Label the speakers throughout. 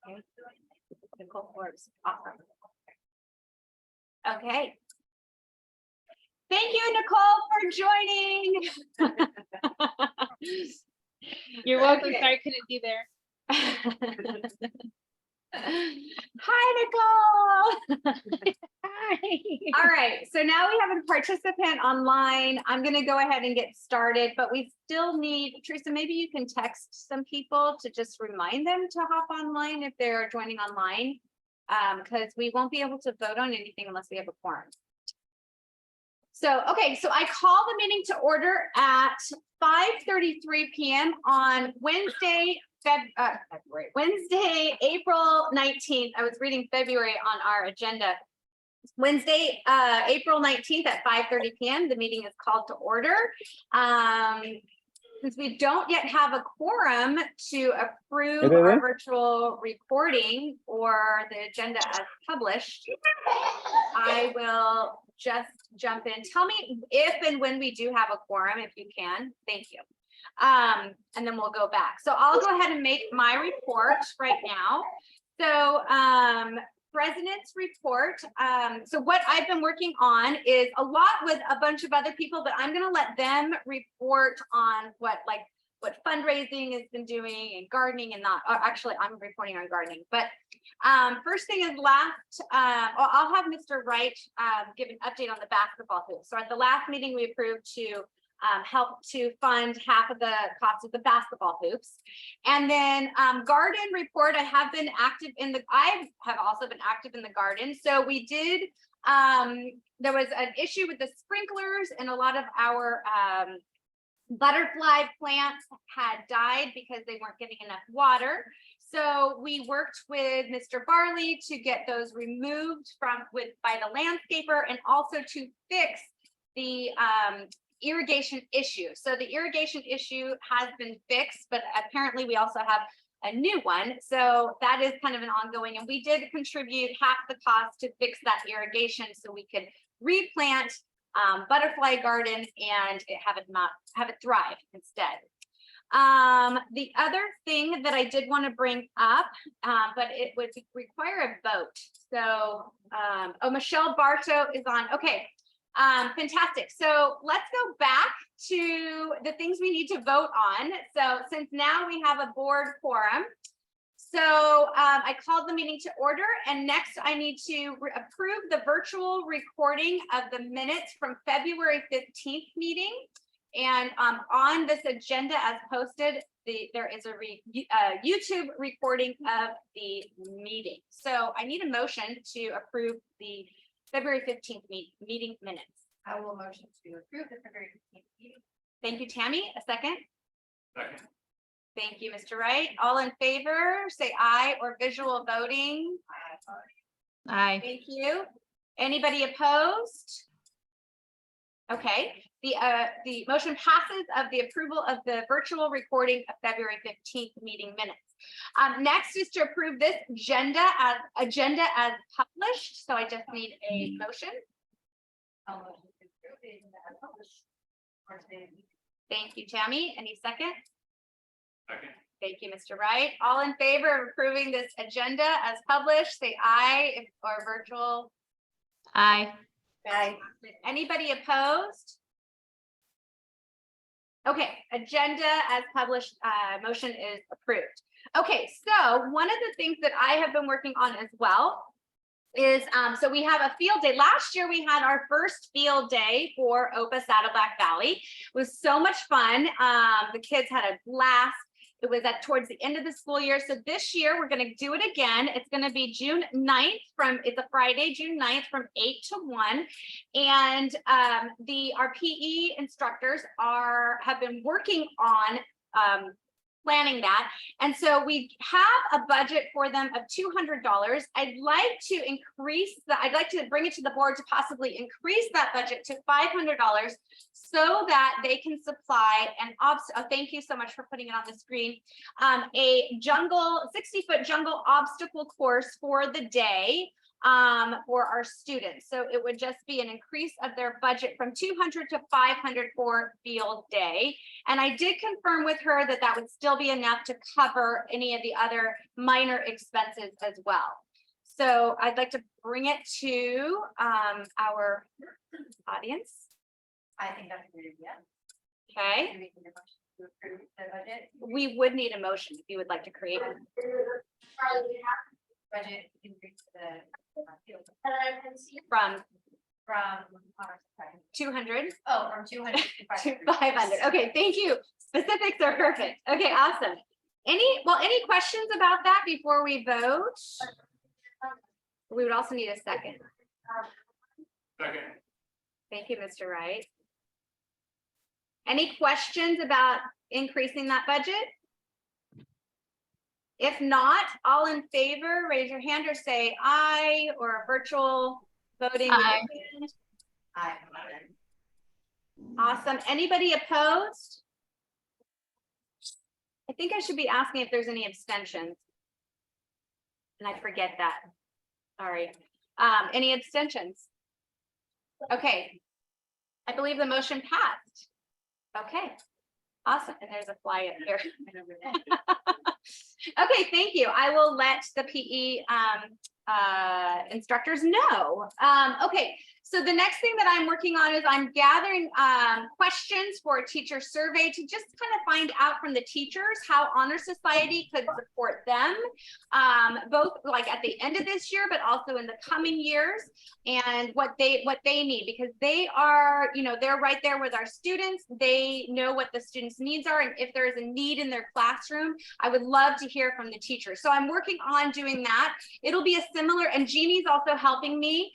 Speaker 1: Okay. Nicole Forbes, awesome. Okay. Thank you, Nicole, for joining.
Speaker 2: You're welcome.
Speaker 1: Okay.
Speaker 2: Sorry I couldn't be there.
Speaker 1: Hi, Nicole.
Speaker 2: Hi.
Speaker 1: All right, so now we have a participant online. I'm going to go ahead and get started, but we still need, Teresa, maybe you can text some people to just remind them to hop online if they're joining online, because we won't be able to vote on anything unless we have a quorum. So, okay, so I call the meeting to order at 5:33 p.m. on Wednesday, Wednesday, April 19th. I was reading February on our agenda. Wednesday, April 19th at 5:30 p.m. The meeting is called to order. Since we don't yet have a quorum to approve our virtual recording or the agenda as published, I will just jump in. Tell me if and when we do have a quorum, if you can. Thank you. And then we'll go back. So I'll go ahead and make my report right now. So President's report. So what I've been working on is a lot with a bunch of other people, but I'm going to let them report on what fundraising has been doing and gardening and not. Actually, I'm reporting on gardening. But first thing is I'll have Mr. Wright give an update on the basketball hoop. So at the last meeting, we approved to help to fund half of the cost of the basketball hoops. And then garden report, I have also been active in the garden. So we did, there was an issue with the sprinklers and a lot of our butterfly plants had died because they weren't getting enough water. So we worked with Mr. Barley to get those removed by the landscaper and also to fix the irrigation issue. So the irrigation issue has been fixed, but apparently we also have a new one. So that is kind of an ongoing, and we did contribute half the cost to fix that irrigation so we could replant butterfly garden and have it thrive instead. The other thing that I did want to bring up, but it would require a vote. So, Michelle Bartow is on. Okay. Fantastic. So let's go back to the things we need to vote on. So since now we have a board quorum, so I called the meeting to order, and next I need to approve the virtual recording of the minutes from February 15th meeting. And on this agenda as posted, there is a YouTube recording of the meeting. So I need a motion to approve the February 15th meeting minutes.
Speaker 3: I will motion to approve the February 15th meeting.
Speaker 1: Thank you, Tammy. A second.
Speaker 4: Second.
Speaker 1: Thank you, Mr. Wright. All in favor, say aye, or visual voting.
Speaker 2: Aye.
Speaker 1: Thank you. Anybody opposed? Okay. The motion passes of the approval of the virtual recording of February 15th meeting minutes. Next is to approve this agenda as published. So I just need a motion.
Speaker 3: I'll motion to approve the agenda as published for today's meeting.
Speaker 1: Thank you, Tammy. Any second?
Speaker 4: Second.
Speaker 1: Thank you, Mr. Wright. All in favor of approving this agenda as published, say aye, or virtual.
Speaker 2: Aye.
Speaker 1: Aye. Anybody opposed? Okay, agenda as published, motion is approved. Okay, so one of the things that I have been working on as well is, so we have a field day. Last year we had our first field day for OPA Saddleback Valley. It was so much fun. The kids had a blast. It was towards the end of the school year. So this year we're going to do it again. It's going to be June 9th it's a Friday, June 9th from 8 to 1. And our PE instructors have been working on planning that. And so we have a budget for them of $200. I'd like to bring it to the board to possibly increase that budget to $500 so that they can supply thank you so much for putting it on the screen, a 60-foot jungle obstacle course for the day. for our students. So it would just be an increase of their budget from 200 to 500 for field day. And I did confirm with her that that would still be enough to cover any of the other minor expenses as well. So I'd like to bring it to our audience.
Speaker 3: I think that's a good idea.
Speaker 1: Okay,
Speaker 3: Do we need a motion to approve the budget?
Speaker 1: we would need a motion if you would like to create one.
Speaker 3: Budget increase to the field
Speaker 1: From
Speaker 3: from, sorry.
Speaker 1: 200
Speaker 3: Oh, from 200 to
Speaker 1: to
Speaker 3: 500.
Speaker 1: 500. Okay, thank you. Specifics are perfect. Okay, awesome. Any questions about that before we vote? We would also need a second.
Speaker 4: Second.
Speaker 1: Thank you, Mr. Wright. Any questions about increasing that budget? If not, all in favor, raise your hand or say aye, or virtual voting.
Speaker 2: Aye.
Speaker 3: Aye.
Speaker 1: Awesome. Anybody opposed? I think I should be asking if there's any abstentions. And I forget that. Sorry. Any abstentions? Okay. I believe the motion passed. Okay. Awesome. And there's a fly up here. Okay, thank you. I will let the PE instructors know. Okay, so the next thing that I'm working on is I'm gathering questions for a teacher survey to just kind of find out from the teachers how Honor Society could support them, both like at the end of this year, but also in the coming years, and what they need, because they are, you know, they're right there with our students. They know what the students' needs are, and if there is a need in their classroom, I would love to hear from the teachers. So I'm working on doing that. It'll be a similar, and Jeannie's also helping me.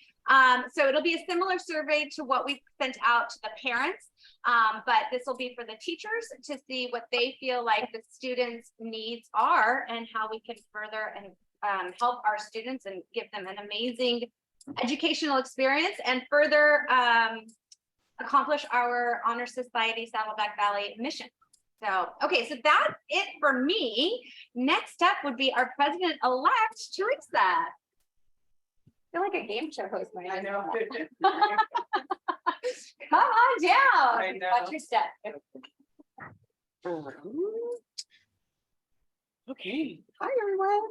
Speaker 1: So it'll be a similar survey to what we sent out to the parents, but this will be for the teachers to see what they feel like the students' needs are and how we can further and help our students and give them an amazing educational experience and further accomplish our Honor Society Saddleback Valley mission. So, okay, so that's it for me. Next up would be our president-elect, Teresa. I feel like a game show host.
Speaker 5: I know.
Speaker 1: Come on down.
Speaker 5: I know.
Speaker 1: Watch your step.
Speaker 5: Okay, hi everyone.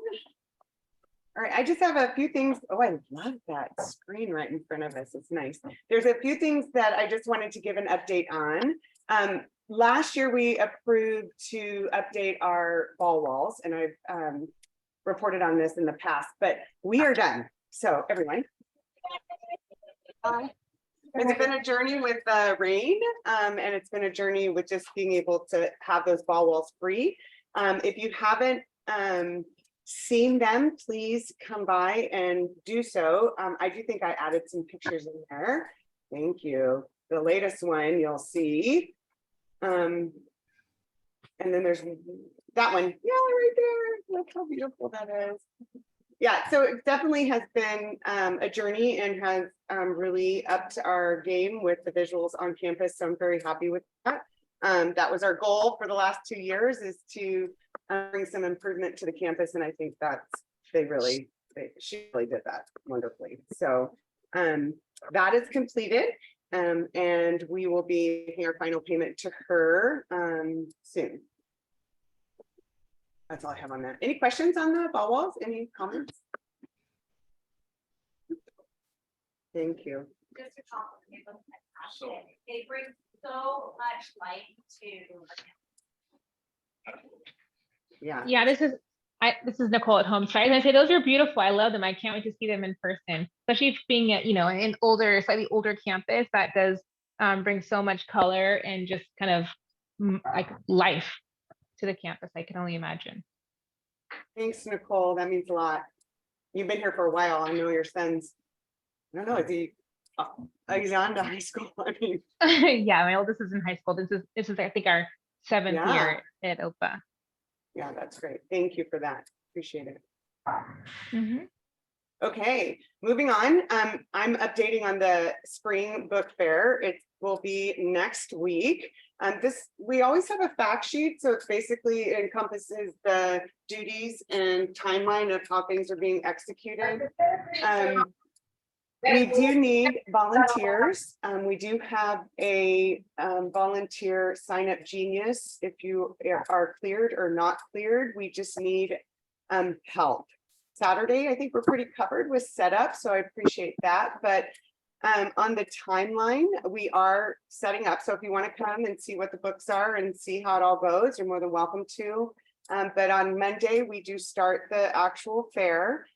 Speaker 5: All right, I just have a few things. Oh, I love that screen right in front of us. It's nice. There's a few things that I just wanted to give an update on. Last year we approved to update our ball walls, and I've reported on this in the past, but we are done. So everyone. It's been a journey with rain, and it's been a journey with just being able to have those ball walls free. If you haven't seen them, please come by and do so. I do think I added some pictures in there. Thank you. The latest one you'll see. And then there's that one. Yeah, right there. Look how beautiful that is. Yeah, so it definitely has been a journey and has really upped our game with the visuals on campus. So I'm very happy with that. That was our goal for the last 2 years, is to bring some improvement to the campus. And I think that's, she really did that wonderfully. So that is completed. And we will be making our final payment to her soon. That's all I have on that. Any questions on the ball walls? Any comments? Thank you.
Speaker 1: Just to compliment them,
Speaker 4: So-
Speaker 1: they bring so much light to.
Speaker 5: Yeah.
Speaker 2: Yeah, this is Nicole at home. Sorry, I was gonna say those are beautiful. I love them. I can't wait to see them in person, especially being at, you know, an older, slightly older campus that does bring so much color and just kind of like life to the campus. I can only imagine.
Speaker 5: Thanks, Nicole. That means a lot. You've been here for a while. I know your son's, I don't know, is he he's on to high school? I mean,
Speaker 2: Yeah, my oldest is in high school. This is I think our 7th
Speaker 5: Yeah.
Speaker 2: year at OPA.
Speaker 5: yeah, that's great. Thank you for that. Appreciate it.
Speaker 2: Mhm.
Speaker 5: Okay, moving on. I'm updating on the spring book fair. It's will be next week. We always have a fact sheet, so it's basically encompasses the duties and timeline of how things are being executed. We do need volunteers. We do have a volunteer sign up genius. If you are cleared or not cleared, we just need help. Saturday, I think we're pretty covered with setup, so I appreciate that. But on the timeline, we are setting up. So if you want to come and see what the books are and see how it all goes, you're more than welcome to. But on Monday, we do start the actual fair.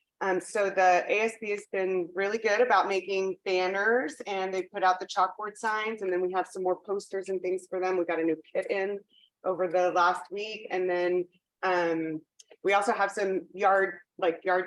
Speaker 5: So the ASB has been really good about making banners, and they put out the chalkboard signs, and then we have some more posters and things for them. We got a new kit in over the last week, and then we also have some yard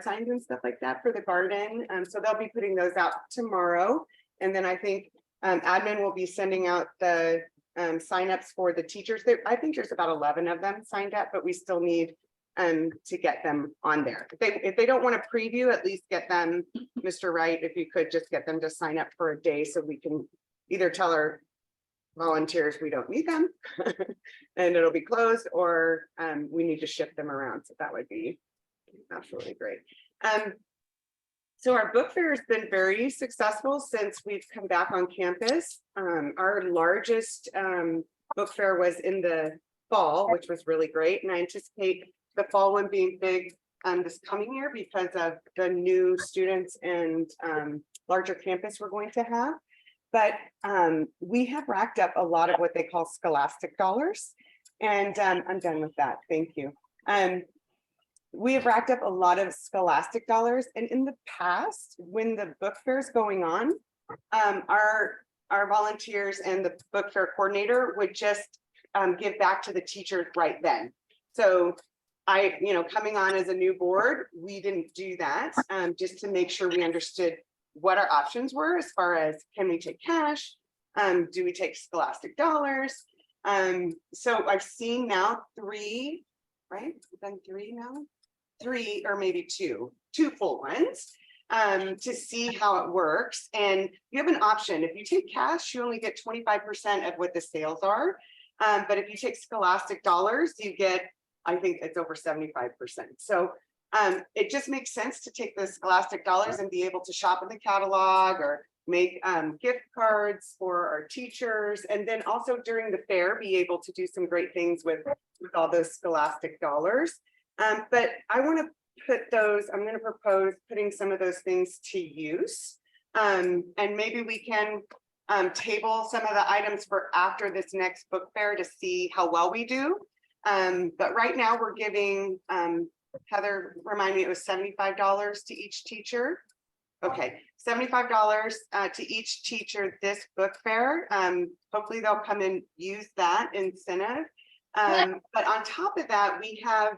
Speaker 5: signs and stuff like that for the garden. So they'll be putting those out tomorrow, and then I think admin will be sending out the signups for the teachers. I think there's about 11 of them signed up, but we still need to get them on there. If they don't want to preview, at least get them, Mr. Wright, if you could just get them to sign up for a day so we can either tell our volunteers we don't need them and it'll be closed, or we need to shift them around. So that would be absolutely great. So our book fair has been very successful since we've come back on campus. Our largest book fair was in the fall, which was really great. And I anticipate the fall one being big this coming year because of the new students and larger campus we're going to have. But we have racked up a lot of what they call scholastic dollars. And I'm done with that. Thank you. We have racked up a lot of scholastic dollars. And in the past, when the book fair is going on, our volunteers and the book fair coordinator would just give back to the teachers right then. So coming on as a new board, we didn't do that just to make sure we understood what our options were as far as, can we take cash? Do we take scholastic dollars? So I've seen now 3, right? We've done 3 now, 3 or maybe 2 full ones to see how it works. And you have an option. If you take cash, you only get 25% of what the sales are. But if you take scholastic dollars, you get, I think it's over 75%. So it just makes sense to take the scholastic dollars and be able to shop in the catalog or make gift cards for our teachers. And then also during the fair, be able to do some great things with all those scholastic dollars. But I want to put those, I'm going to propose putting some of those things to use. And maybe we can table some of the items for after this next book fair to see how well we do. But right now we're giving, Heather, remind me, it was $75 to each teacher. Okay, $75 to each teacher this book fair. Hopefully they'll come and use that incentive. But on top of that, we have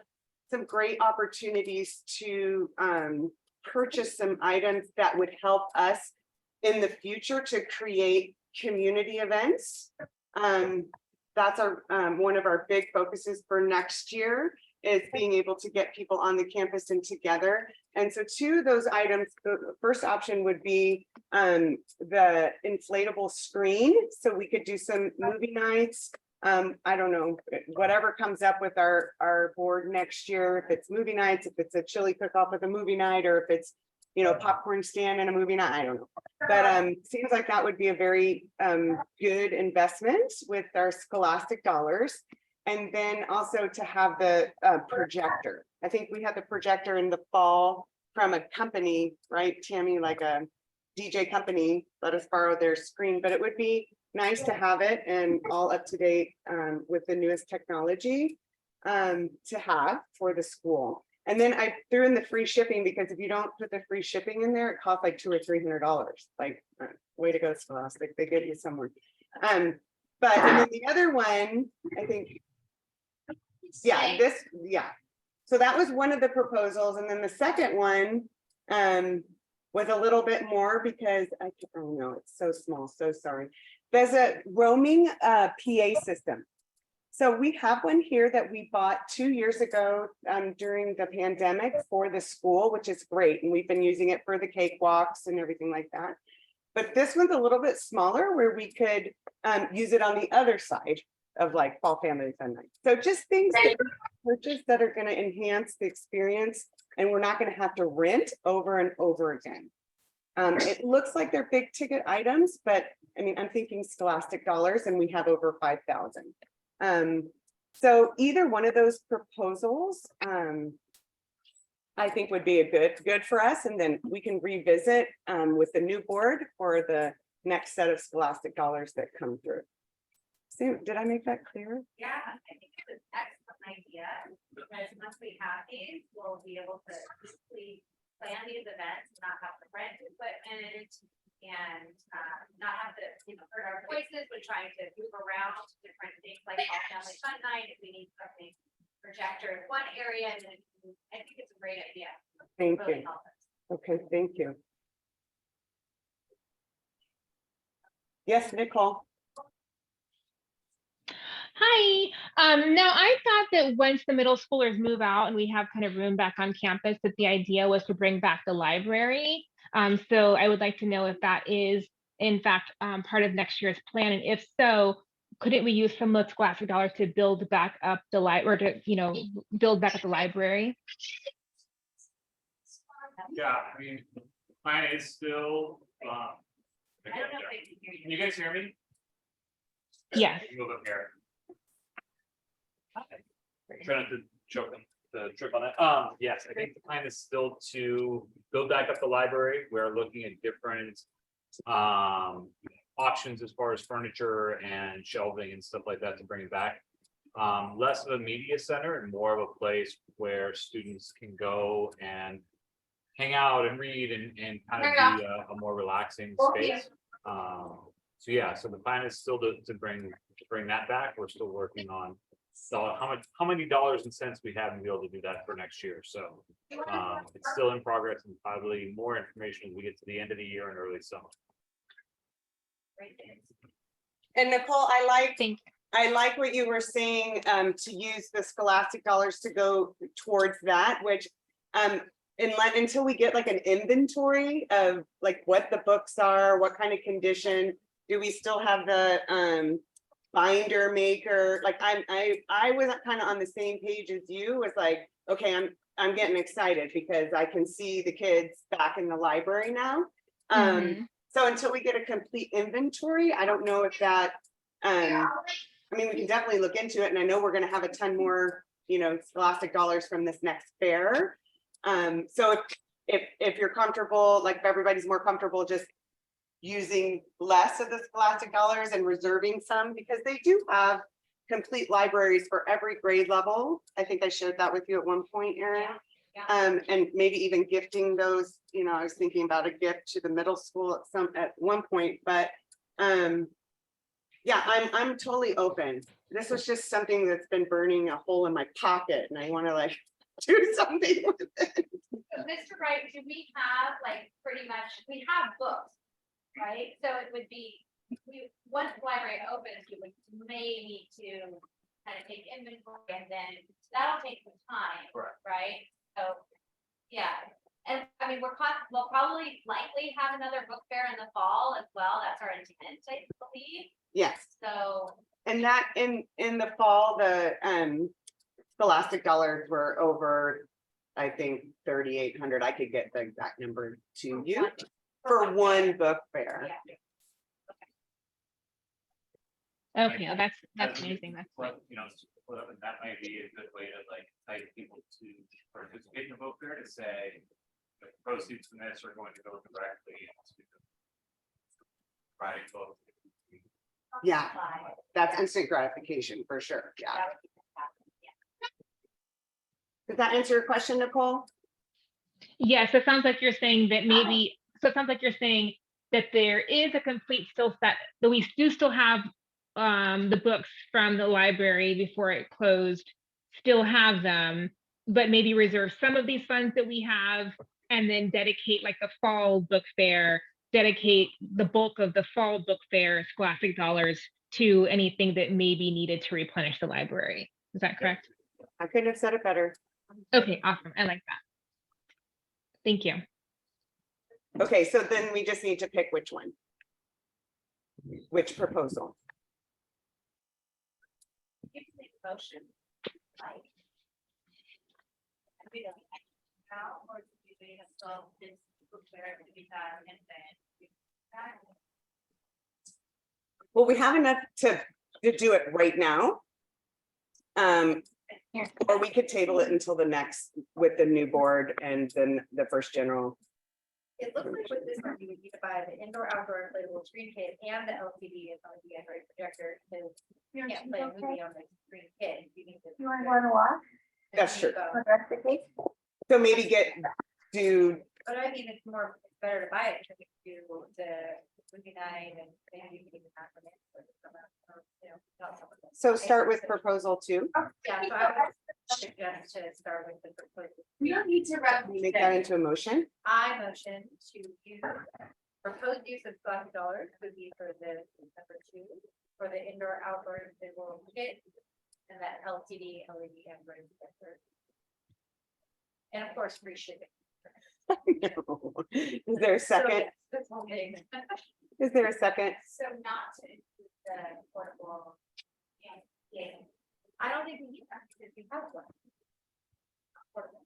Speaker 5: some great opportunities to purchase some items that would help us in the future to create community events. That's one of our big focuses for next year, is being able to get people on the campus and together. And so 2 of those items, the first option would be the inflatable screen. So we could do some movie nights. I don't know, whatever comes up with our board next year, if it's movie nights, if it's a chili cook-off with a movie night, or if it's, popcorn stand and a movie night, I don't know. But seems like that would be a very good investment with our scholastic dollars. And then also to have the projector. I think we had the projector in the fall from a company, right, Tammy, like a DJ company, let us borrow their screen, but it would be nice to have it and all up to date with the newest technology to have for the school. And then I threw in the free shipping, because if you don't put the free shipping in there, it costs like $200 or $300. Like, way to go, Scholastic, they get you somewhere. But and then the other one, I think, so that was one of the proposals. And then the second one was a little bit more, because oh no, it's so small, so sorry. There's a roaming PA system. So we have one here that we bought 2 years ago during the pandemic for the school, which is great. And we've been using it for the cakewalks and everything like that. But this one's a little bit smaller where we could use it on the other side of like fall family fun night. So just things that we purchase that are going to enhance the experience and we're not going to have to rent over and over again. It looks like they're big ticket items, but I mean, I'm thinking Scholastic dollars and we have over 5,000. So either one of those proposals, I think would be a good for us. And then we can revisit with the new board for the next set of Scholastic dollars that come through. Sue, did I make that clear?
Speaker 3: Yeah, I think it's an excellent idea, because once we have these, we'll be able to quickly plan these events, not have to rent equipment. And not have to, hurt our voices when trying to move around to different things like Fall Family Fun Night, if we need something projector in one area, and then I think it's a great idea.
Speaker 5: Thank
Speaker 3: Really
Speaker 5: you.
Speaker 3: help us.
Speaker 5: Okay, thank you. Yes, Nicole.
Speaker 2: Hi. Now I thought that once the middle schoolers move out and we have kind of room back on campus, that the idea was to bring back the library. So I would like to know if that is in fact part of next year's plan, and if so, couldn't we use some of the Scholastic dollars to build back up the library, or to build back up the library?
Speaker 4: Yeah, I mean, mine is still,
Speaker 3: I don't know if they can hear
Speaker 4: can
Speaker 3: you.
Speaker 4: you guys hear me?
Speaker 2: Yes.
Speaker 4: Move up here. Try not to choke on the trip on that. Yes, I think the plan is still to build back up the library. We're looking at different options as far as furniture and shelving and stuff like that to bring it back. Less of a media center and more of a place where students can go and hang out and read and kind of be a more relaxing space. So yeah, so the plan is still to bring that back. We're still working on how many dollars and cents we have to be able to do that for next year. So it's still in progress, and probably more information as we get to the end of the year and early summer.
Speaker 5: And Nicole,
Speaker 2: Thank
Speaker 5: I like what you were saying, to use the Scholastic dollars to go towards that, which until we get like an inventory of like what the books are, what kind of condition, do we still have the binder maker? Like I was kind of on the same page as you, was like, okay, I'm getting excited because I can see the kids back in the library now. So until we get a complete inventory, I don't know if that, I mean, we can definitely look into it, and I know we're gonna have a ton more, Scholastic dollars from this next fair. So if you're comfortable, like if everybody's more comfortable just using less of the Scholastic dollars and reserving some, because they do have complete libraries for every grade level. I think I shared that with you at one point, Erin.
Speaker 3: Yeah.
Speaker 5: And maybe even gifting those, I was thinking about a gift to the middle school at one point, but yeah, I'm totally open. This was just something that's been burning a hole in my pocket, and I want to like do something with it.
Speaker 3: Mr. Wright, do we have like pretty much, we have books, right? So it would be, once the library opens, we may need to kind of take inventory, and then that'll take some time,
Speaker 4: Correct.
Speaker 3: right? So, yeah. And I mean, we'll probably likely have another book fair in the fall as well. That's our intent, I believe.
Speaker 5: Yes,
Speaker 3: So,
Speaker 5: and that in the fall, the Scholastic dollars were over, I think 3,800. I could get the exact number to you for one book fair.
Speaker 3: yeah.
Speaker 2: Okay, oh, that's amazing. That's
Speaker 4: But, that might be a good way to like invite people to participate in the book fair, to say the proceeds from this are going to go directly into writing books.
Speaker 5: Yeah, that's instant gratification for sure. Yeah.
Speaker 3: That would be fantastic, yeah.
Speaker 5: Does that answer your question, Nicole?
Speaker 2: Yes, it sounds like you're saying that maybe, so it sounds like you're saying that there is a complete still set, that we do still have the books from the library before it closed, still have them, but maybe reserve some of these funds that we have, and then dedicate like the fall book fair, dedicate the bulk of the fall book fair Scholastic dollars to anything that may be needed to replenish the library. Is that correct?
Speaker 5: I couldn't have said it better.
Speaker 2: Okay, awesome. I like that. Thank you.
Speaker 5: Okay, so then we just need to pick which one. Which proposal?
Speaker 3: You can make a motion. Like. We don't. How, or do we have some, this prepare to be done and then.
Speaker 5: Well, we have enough to do it right now. Or we could table it until the next with the new board and then the first general.
Speaker 3: It looks like with this one, you would need to buy the indoor outdoor inflatable screen kit and the LCD and the Android projector. Because you can't play a movie on the screen kit. You want to go to watch?
Speaker 5: That's true.
Speaker 3: That's the case.
Speaker 5: So maybe do,
Speaker 3: But I mean, it's better to buy it because if you do the movie night and maybe you can even have them in.
Speaker 5: so start with proposal 2.
Speaker 3: Yeah, so I would suggest to start with the proposal.
Speaker 1: We don't need to rep.
Speaker 5: Make that into a motion.
Speaker 3: I motion to use proposed use of $5 would be for the number 2 for the indoor outdoor inflatable kit and that LCD LED Android projector. And of course, free shipping.
Speaker 5: Is there a second?
Speaker 3: This whole thing.
Speaker 5: Is there a second?
Speaker 3: So not to include the portable. Yeah. I don't think we need that because we have one. Portable.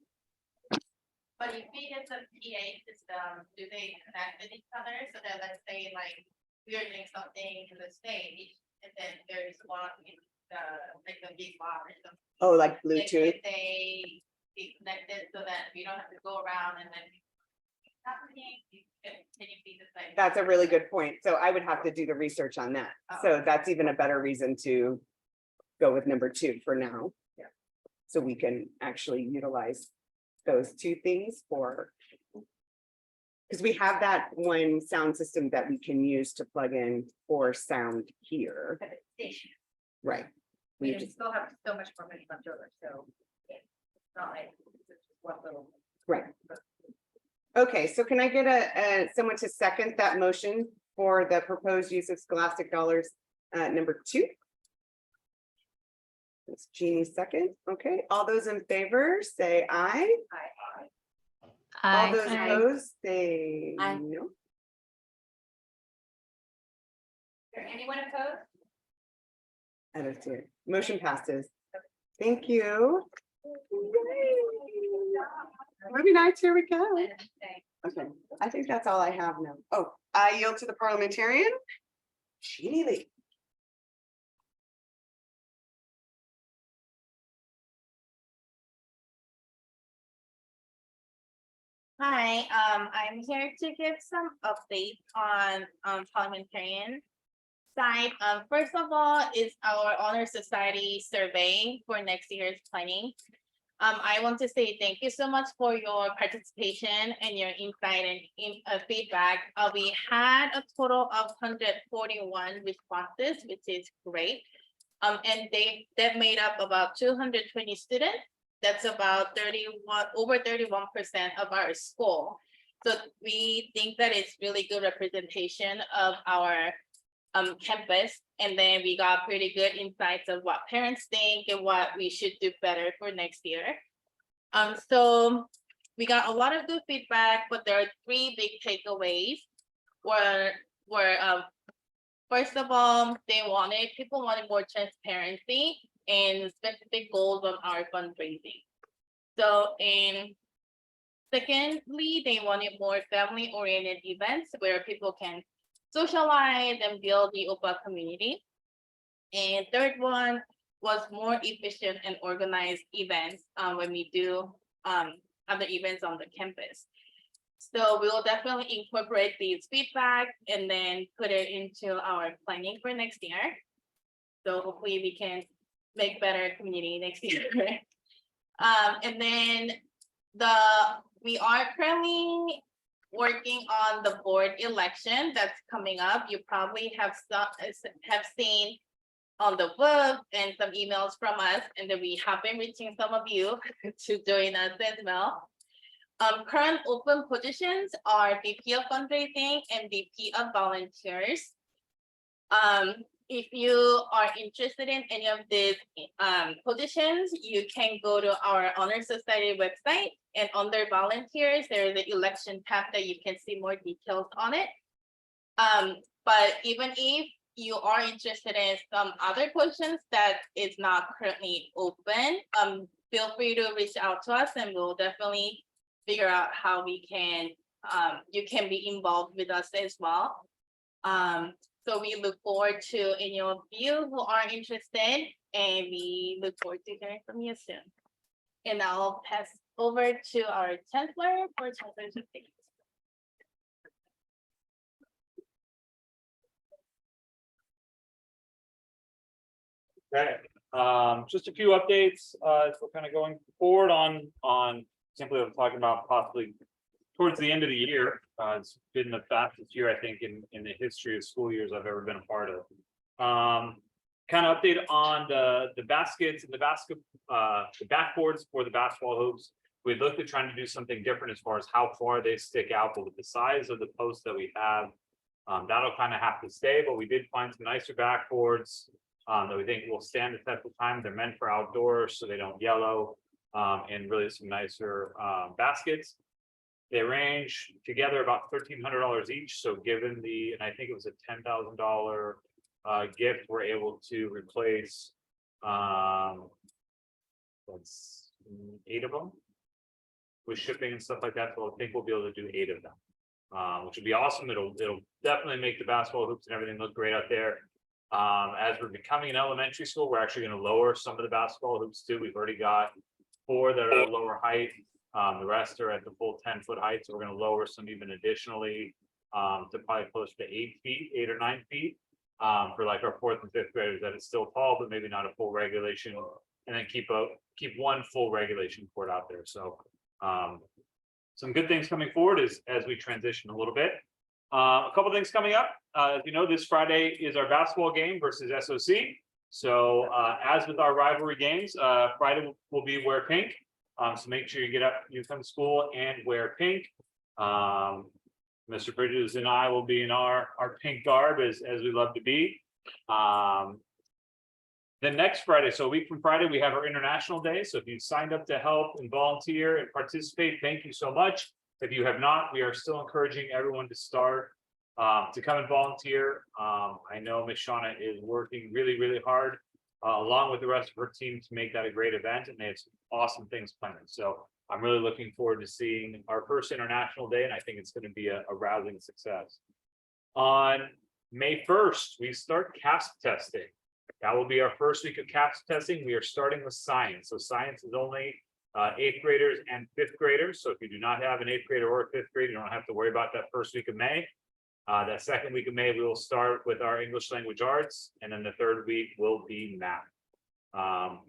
Speaker 6: But if we get the PA system, do they connect with each other? So that let's say like we are doing something in the stage and then there's one in the like the big bar or something.
Speaker 5: Oh, like
Speaker 6: Like,
Speaker 5: Bluetooth?
Speaker 6: could they be connected so that we don't have to go around and then happening? Can you see this like?
Speaker 5: That's a really good point. So I would have to do the research on that. So that's even a better reason to go with number 2 for now.
Speaker 3: Yeah.
Speaker 5: So we can actually utilize those 2 things for. Because we have that one sound system that we can use to plug in for sound here,
Speaker 3: At the station.
Speaker 5: right?
Speaker 3: We
Speaker 5: We just,
Speaker 3: still have so much more money left over, so. Yeah, it's not like it's just one little.
Speaker 5: right. Okay, so can I get someone to second that motion for the proposed use of Scholastic dollars, number 2? It's Jeannie second. Okay, all those in favor, say aye. All those opposed, say
Speaker 1: Aye.
Speaker 5: no.
Speaker 3: Is there anyone opposed?
Speaker 5: Out of 2. Motion passes. Thank you. Movie nights, here we go. Okay, I think that's all I have now. Oh, I yield to the parliamentarian. Jeannie Lee.
Speaker 6: Hi, I'm here to give some updates on parliamentarian side. First of all, is our Honor Society survey for next year's planning. I want to say thank you so much for your participation and your insight and feedback. We had a total of 141 responses, which is great. And they've made up about 220 students. That's about over 31% of our school. So we think that it's really good representation of our campus. And then we got pretty good insights of what parents think and what we should do better for next year. So we got a lot of good feedback, but there are 3 big takeaways. First of all, people wanted more transparency and specific goals on our fundraising. So, and secondly, they wanted more family-oriented events where people can socialize and build the OPA community. And third one was more efficient and organized events when we do other events on the campus. So we will definitely incorporate these feedback and then put it into our planning for next year. So hopefully we can make better community next year. And then we are currently working on the board election that's coming up. You probably have seen on the book and some emails from us, and then we have been reaching some of you to join us as well. Current open positions are VP of fundraising and VP of volunteers. If you are interested in any of these positions, you can go to our Honor Society website, and under volunteers, there is the election tab that you can see more details on it. But even if you are interested in some other positions that is not currently open, feel free to reach out to us and we'll definitely figure out how we can, you can be involved with us as well. So we look forward to any of you who are interested, and we look forward to hearing from you soon. And I'll pass over to our chancellor for chancellor's update.
Speaker 4: Okay, just a few updates, as we're kind of going forward on simply of talking about possibly towards the end of the year. It's been the fastest year, I think, in the history of school years I've ever been a part of. Kind of update on the baskets and the backboards for the basketball hoops. We looked at trying to do something different as far as how far they stick out, but with the size of the posts that we have, that'll kind of have to stay, but we did find some nicer backboards that we think will stand the test of time. They're meant for outdoors, so they don't yellow, and really some nicer baskets. They range together about $1,300 each. So given the, and I think it was a $10,000 gift, we're able to replace that's 8 of them with shipping and stuff like that. So I think we'll be able to do 8 of them, which would be awesome. It'll definitely make the basketball hoops and everything look great out there. As we're becoming an elementary school, we're actually going to lower some of the basketball hoops too. We've already got 4 that are lower height. The rest are at the full 10-foot height. So we're going to lower some even additionally to probably close to 8 feet, 8 or 9 feet for like our 4th and 5th graders. That is still tall, but maybe not a full regulation, and then keep one full regulation court out there. So some good things coming forward as we transition a little bit. A couple things coming up. As you know, this Friday is our basketball game versus SOC. So as with our rivalry games, Friday will be wear pink. So make sure you get up, you come to school and wear pink. Mr. Bridges and I will be in our pink garb as we love to be. The next Friday, so a week from Friday, we have our International Day. So if you signed up to help and volunteer and participate, thank you so much. If you have not, we are still encouraging everyone to start to come and volunteer. I know Ms. Shauna is working really, really hard along with the rest of her team to make that a great event, and they have some awesome things planned. So I'm really looking forward to seeing our first International Day, and I think it's going to be a rousing success. On May 1st, we start CASP testing. That will be our first week of CASP testing. We are starting with science. So science is only 8th graders and 5th graders. So if you do not have an 8th grader or a 5th grader, you don't have to worry about that first week of May. That second week of May, we will start with our English language arts, and then the third week will be math.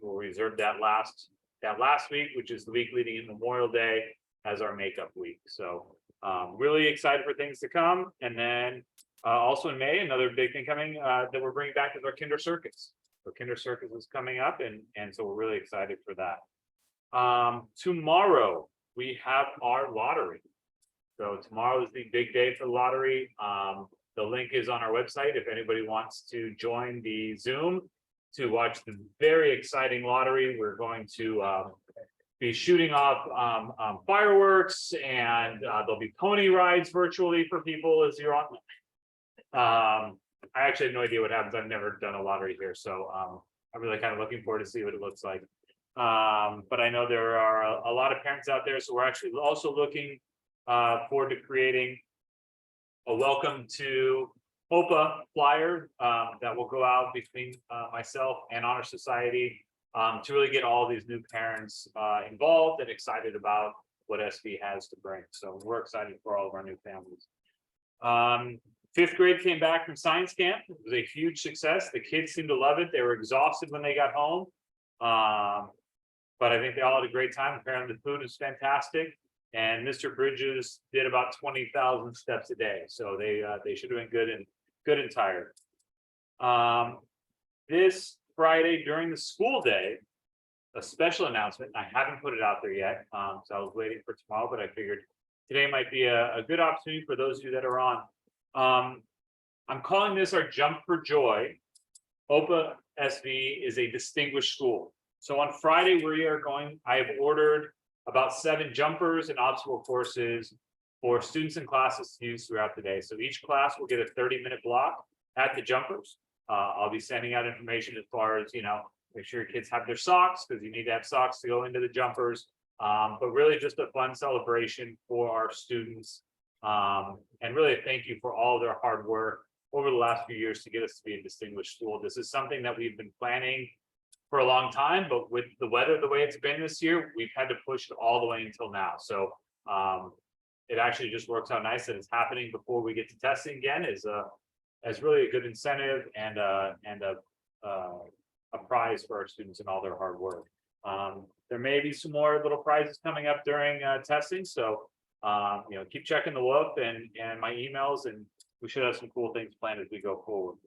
Speaker 4: We'll reserve that last week, which is the week leading in Memorial Day, as our makeup week. So really excited for things to come. And then also in May, another big thing coming that we're bringing back is our Kinder Circus. So Kinder Circus is coming up, and so we're really excited for that. Tomorrow we have our lottery. So tomorrow is the big day for the lottery. The link is on our website if anybody wants to join the Zoom to watch the very exciting lottery. We're going to be shooting off fireworks, and there'll be pony rides virtually for people as you're on. I actually have no idea what happens. I've never done a lottery here, so I'm really kind of looking forward to see what it looks like. But I know there are a lot of parents out there, so we're actually also looking forward to creating a welcome to OPA flyer that will go out between myself and Honor Society to really get all these new parents involved and excited about what SV has to bring. So we're excited for all of our new families. 5th grade came back from science camp. It was a huge success. The kids seemed to love it. They were exhausted when they got home. But I think they all had a great time. Apparently the food is fantastic. And Mr. Bridges did about 20,000 steps a day. So they should have been good and tired. This Friday during the school day, a special announcement. I haven't put it out there yet. So I was waiting for tomorrow, but I figured today might be a good opportunity for those of you that are on. I'm calling this our Jump for Joy. OPA SV is a distinguished school. So on Friday, we are going, I have ordered about 7 jumpers and obstacle courses for students and classes to use throughout the day. So each class will get a 30-minute block at the jumpers. I'll be sending out information as far as, make sure your kids have their socks, because you need to have socks to go into the jumpers. But really just a fun celebration for our students. And really a thank you for all their hard work over the last few years to get us to be a distinguished school. This is something that we've been planning for a long time, but with the weather the way it's been this year, we've had to push it all the way until now. So it actually just works out nice that it's happening before we get to testing again as really a good incentive and a prize for our students and all their hard work. There may be some more little prizes coming up during testing, so keep checking the web and my emails, and we should have some cool things planned as we go forward.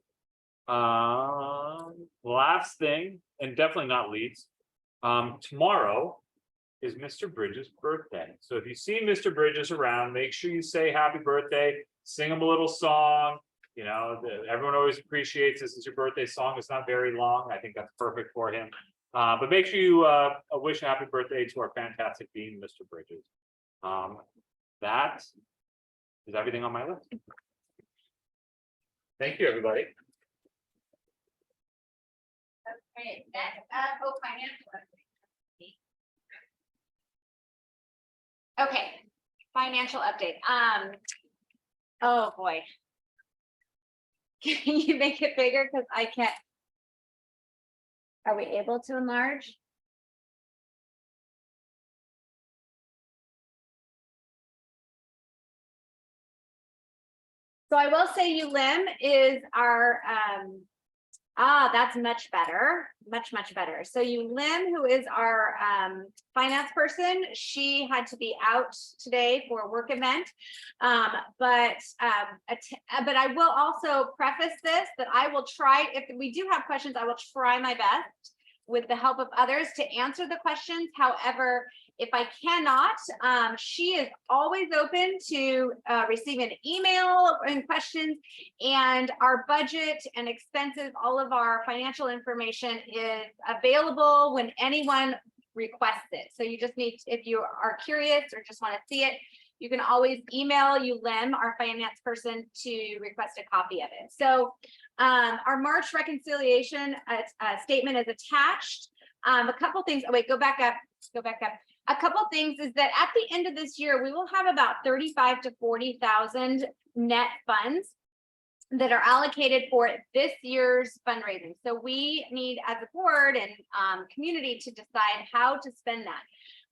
Speaker 4: Last thing, and definitely not least, tomorrow is Mr. Bridges' birthday. So if you see Mr. Bridges around, make sure you say happy birthday, sing him a little song. Everyone always appreciates this is your birthday song. It's not very long. I think that's perfect for him. But make sure you wish a happy birthday to our fantastic dean, Mr. Bridges. That is everything on my list. Thank you, everybody.
Speaker 3: Okay, next, financial update.
Speaker 1: Okay, financial update. Oh, boy. Can you make it bigger? Because I can't. Are we able to enlarge? So I will say ULIM is our, that's much better, much better. So ULIM, who is our finance person, she had to be out today for a work event. But I will also preface this, that I will try, if we do have questions, I will try my best with the help of others to answer the questions. However, if I cannot, she is always open to receive an email and questions, and our budget and expenses, all of our financial information is available when anyone requests it. So you just need, if you are curious or just want to see it, you can always email ULIM, our finance person, to request a copy of it. So our March reconciliation statement is attached. A couple things, oh wait, go back up. A couple things is that at the end of this year, we will have about 35 to 40,000 net funds that are allocated for this year's fundraising. So we need, as a board and community, to decide how to spend that.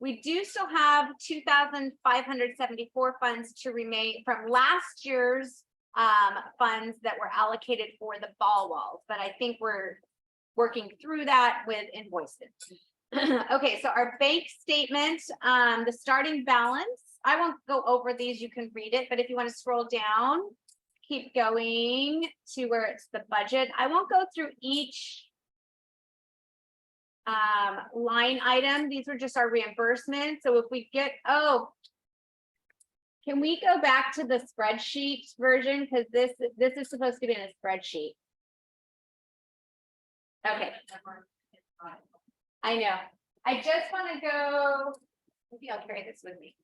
Speaker 1: We do still have 2,574 funds to remain from last year's funds that were allocated for the ball walls, but I think we're working through that with invoices. Okay, so our bank statement, the starting balance, I won't go over these, you can read it, but if you want to scroll down, keep going to where it's the budget. I won't go through each line item. These are just our reimbursements. So if we get, can we go back to the spreadsheet version? Because this is supposed to be in a spreadsheet. Okay. I know. I just want to go, maybe I'll carry this with me.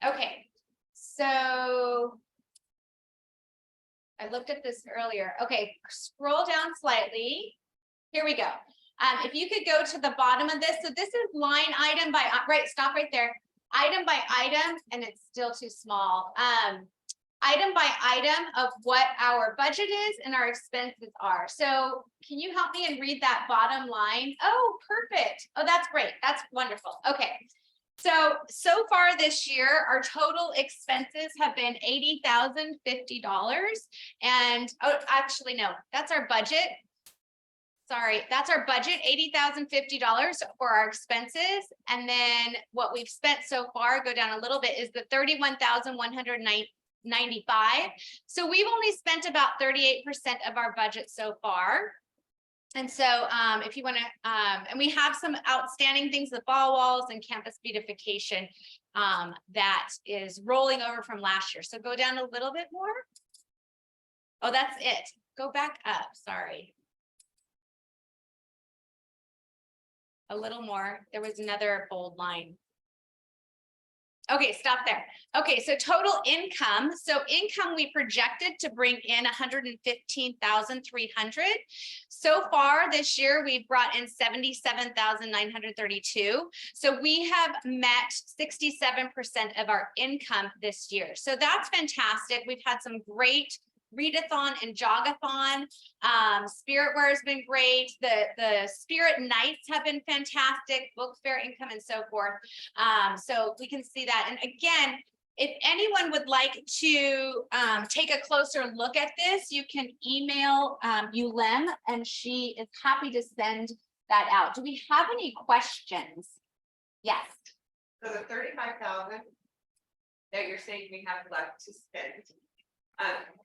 Speaker 1: Okay, so I looked at this earlier. Okay, scroll down slightly. Here we go. If you could go to the bottom of this. So this is line item by, right, stop right there. Item by item, and it's still too small. Item by item of what our budget is and our expenses are. So can you help me and read that bottom line? Oh, perfect. Oh, that's great. That's wonderful. Okay. So far this year, our total expenses have been $80,050. And actually, no, that's our budget. Sorry, that's our budget, $80,050 for our expenses. And then what we've spent so far, go down a little bit, is the $31,195. So we've only spent about 38% of our budget so far. And so if you want to, and we have some outstanding things, the ball walls and campus beautification that is rolling over from last year. So go down a little bit more. Oh, that's it. Go back up. Sorry. A little more. There was another bold line. Okay, stop there. Okay, so total income. So income we projected to bring in 115,300. So far this year, we've brought in 77,932. So we have met 67% of our income this year. So that's fantastic. We've had some great readathon and jogathon. Spirit wear has been great. The spirit nights have been fantastic, book fair income and so forth. So we can see that. And again, if anyone would like to take a closer look at this, you can email Ulem and she is happy to send that out. Do we have any questions? Yes.
Speaker 5: So the 35,000 that you're saying we have left to spend,